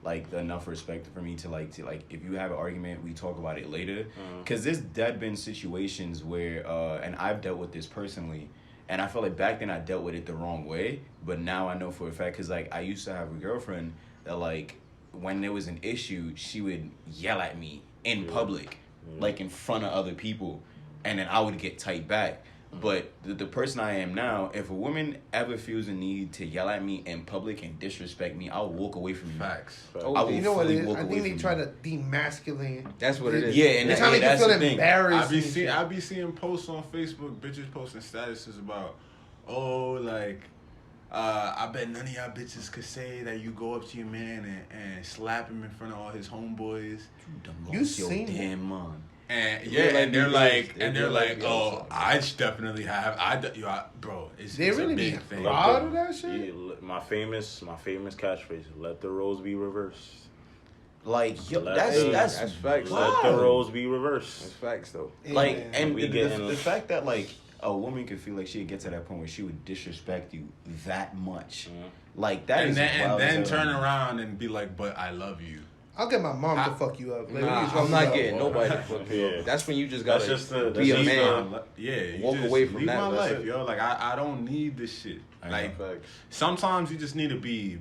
like enough respect for me to like if you have an argument, we talk about it later. Because there's been situations where and I've dealt with this personally, and I feel like back then I dealt with it the wrong way, but now I know for a fact because like I used to have a girlfriend that like when there was an issue, she would yell at me in public, like in front of other people, and then I would get tight back. But the person I am now, if a woman ever feels a need to yell at me in public and disrespect me, I'll walk away from you. Facts. I will You know what fully it is? walk I away think they from try you. to demasculate. That's what it is. Yeah, and They're trying to make you that's feel the thing. embarrassed. I be seeing posts on Facebook, bitches posting statuses about, oh, like, I bet none of y'all bitches could say that you go up to your man and slap him in front of all his homeboys. You seen it? damn man. And Yeah, like and they're these like, girls, and they they're do like, like oh, the I definitely have. Bro, it's They it's really a be big thing. proud of that shit. Yeah, my famous catchphrase: "Let the roles be reversed." Like yo, Let that's the- that's that's facts. Let the wow. roles be That's reversed. facts though. Like Yeah. and We the getting- fact that like a woman could feel like she'd get to that point where she would disrespect you that much, like that And is then wild as hell. turn around and be like, but I love you. I'll get my mom to fuck you up. Like, what Nah, you talking I'm not about? getting nobody to fuck you Yeah. up. That's when you just That's gotta just the- be a that's just man. Yeah, you Walk just away from leave that, my that's life, it. yo. Like I don't need this shit. Like Facts. sometimes you just need to be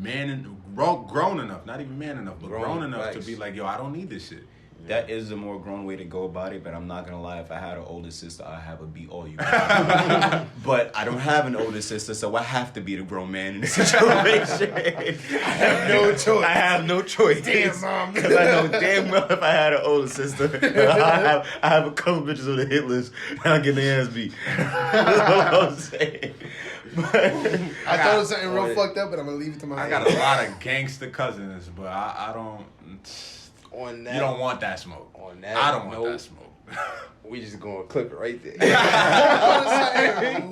grown enough, not even man enough, but grown enough to Facts. be like, yo, I don't need this shit. That is the more grown way to go about it, but I'm not gonna lie. If I had an older sister, I'd have her be all you. But I don't have an older sister, so I have to be the grown man in the situation. I have no choice. I have no choice. Damn, Mom. Because I know damn well if I had an older sister, I have a couple bitches on the hit list, and I'll get their ass beat. That's what I'm saying. But I thought it was something real fucked up, but I'm gonna leave it to my. I got a lot of gangster cousins, but I don't. On that, You don't want that smoke. On that, I don't want that smoke. We just gonna clip it right there.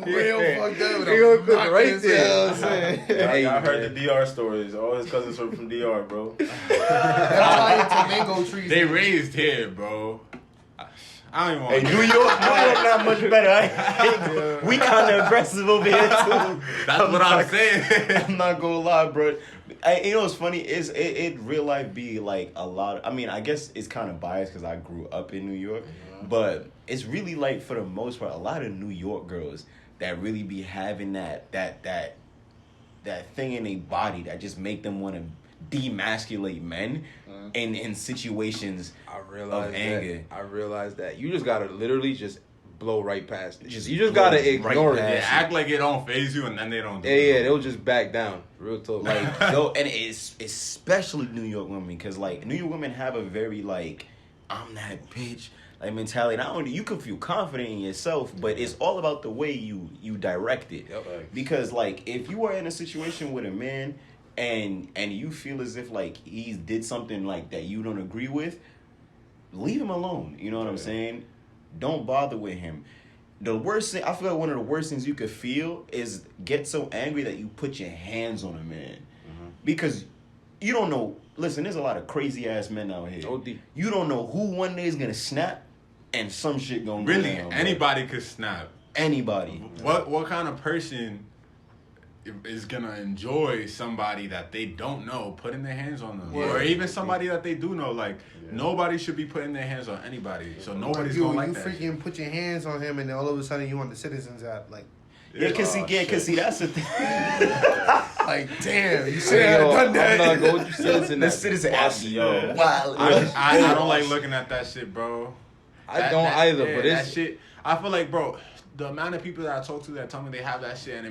Real fucked up. We gonna clip it right there. You know what I'm saying? Hey, I heard the DR stories. All his cousins were from DR, bro. That's why mango trees. They raised here, bro. I don't even want. hey, New York not much better. We kind of aggressive over here too. That's what I'm saying. I'm not gonna lie, bro. You know what's funny is it real life be like a lot of, I mean, I guess it's kind of biased because I grew up in New York, but it's really like for the most part a lot of New York girls that really be having that thing in their body that just make them want to demasculate men in situations of anger. I realized that you just gotta literally just blow right past it. You just gotta ignore right it. They act like it don't phase you, and then they don't. Yeah, they'll just back down. Real talk. Like, yo, and it's especially New York women, because like New York women have a very like I'm that bitch like mentality. Not only you can feel confident in yourself, but it's all about the way you direct it. Yep. Because like if you are in a situation with a man and you feel as if like he did something like that you don't agree with, leave him alone. You know what I'm saying? Don't bother with him. The worst thing, I feel like one of the worst things you could feel is get so angry that you put your hands on a man. Because you don't know, listen, there's a lot of crazy ass men out here. OD. You don't know who one day is going to snap and some shit going to Really, go down. anybody could snap. Anybody. What kind of person is gonna enjoy somebody that they don't know putting their hands on them, or even somebody that they do know? Like nobody should be putting their hands on anybody, so nobody's gonna like that. You freaking put your hands on him, and then all of a sudden you on the Citizens app, like. Yeah, cause see, that's the thing. Like, damn, you should have done that. I'm not going to Citizen. The Citizen app, yo. Wow. I don't like looking at that shit, bro. I don't either, but that it's shit. I feel like, bro, the amount of people that I talk to that tell me they have that shit, and it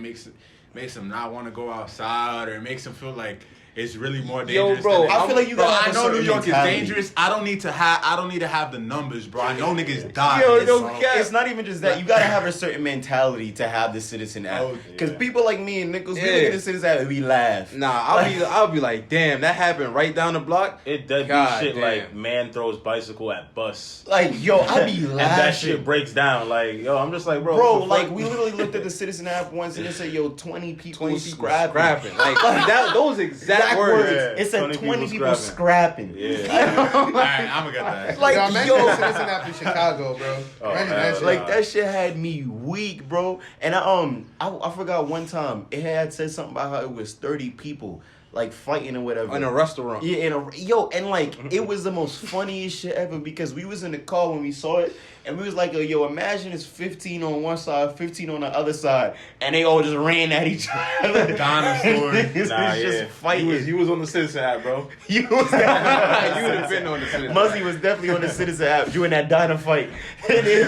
makes them not want to go outside, or it makes them feel like it's really more dangerous. Yo, bro, than I feel like you gotta have I a know New certain York mentality. is dangerous. I don't need to have the numbers, bro. I know niggas die. It's not even just that. You gotta have a certain mentality to have the Citizen app. Because people like me and Nichols, we look at the Citizen app and we laugh. Nah, I'll be like, damn, that happened right down the block. It does be God shit damn. like man throws bicycle at bus. Like, yo, I be And laughing. that shit breaks down. Like, yo, I'm just like, bro. Bro, what the like fuck? we literally looked at the Citizen app once and it said, yo, 20 people scrapping. Like that, those exact words. It said 20 people scrapping. scrapping. Yeah. Alright, I'm gonna get that. Like, Yo, imagine yo. the Citizen app in Chicago, bro. Imagine that shit. Like that shit had me weak, bro. And I forgot one time it had said something about how it was 30 people like fighting or whatever In a restaurant. Yeah, and like it was the most funniest shit ever because we was in the car when we saw it and we was like, yo, imagine it's 15 on one side, 15 on the other side, and they all just ran at each other. Dinosaurs. Nah, It's just fighting. He was on the Citizen app, bro. You was You would have been on the Citizen. Muzzy was definitely on the Citizen app doing that dino fight. And they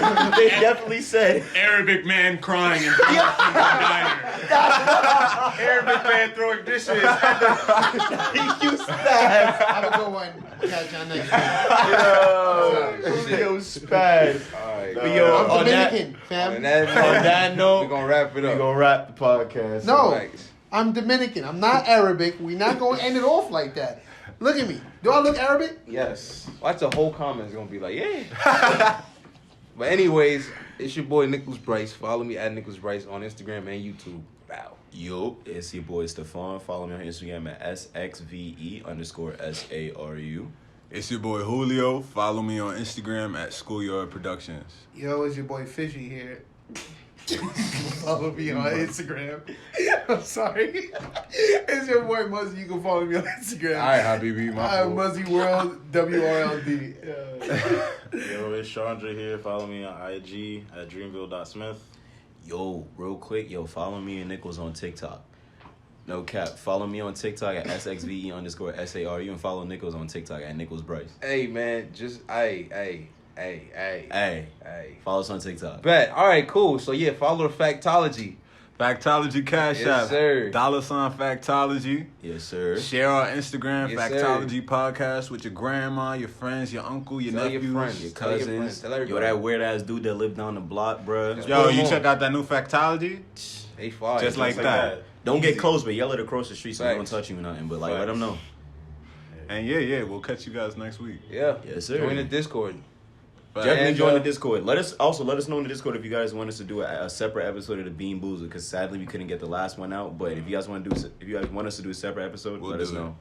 definitely said Arabic man crying in the diner. Arabic man throwing dishes. he used to have Have a good one. Catch y'all next week. yo spaz. Alright. But yo, I'm on that, Dominican, fam. On that on that note, we're gonna wrap it we up. gonna wrap the podcast. No, Thanks. I'm Dominican. I'm not Arabic. We're not going to end it off like that. Look at me. Do I look Arabic? Yes. Watch the whole comments gonna be like, yeah. But anyways, it's your boy Nicholas Bryce. Follow me at Nicholas Bryce on Instagram and YouTube. Wow. Yo, it's your boy Stefan. Follow me on Instagram at SXVE_SARU. It's your boy Julio. Follow me on Instagram at Schoolyard Productions. Yo, it's your boy Fishy here. Follow me on Instagram. I'm sorry. It's your boy Muzzy. You can follow me on Instagram. All right, Habibi, my fault. Muzzy World, WRLD. Yo, it's Chandra here. Follow me on IG at dreamville.smith. Yo, real quick, follow me and Nichols on TikTok. No cap. Follow me on TikTok at SXVE_SARU and follow Nichols on TikTok at Nichols Bryce. Hey man, just hey. Follow us on TikTok. Bet. All right, cool. So yeah, follow the Factology. Factology Cash Yes, App. sir. $ Factology. Yes, sir. Share our Instagram, Yes, Factology Podcast, with your grandma, your friends, your uncle, your Tell your nephews. friends. Your Tell your cousins. friends. Tell everybody. Yo, that weird ass dude that lived down the block, bruh. Yo, Put 'em you on. check out that new Factology? They fire. Just like that. Don't Easy. get close, but yell it across the street so they don't Facts. touch you or nothing. But like, let Facts. them know. And yeah, we'll catch you guys next week. Yeah. Yes, sir. Join the Discord. Definitely And, join the Discord. Let us know in the Discord if you guys want us to do a separate episode of the Bean Boozle, because sadly we couldn't get the last one out. But if you guys want us to do a separate episode, We'll let do us it. know.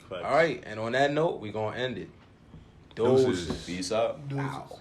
Facts. All right, and on that note, we gonna end it. Deuces. Doses. Peace out. Deuces.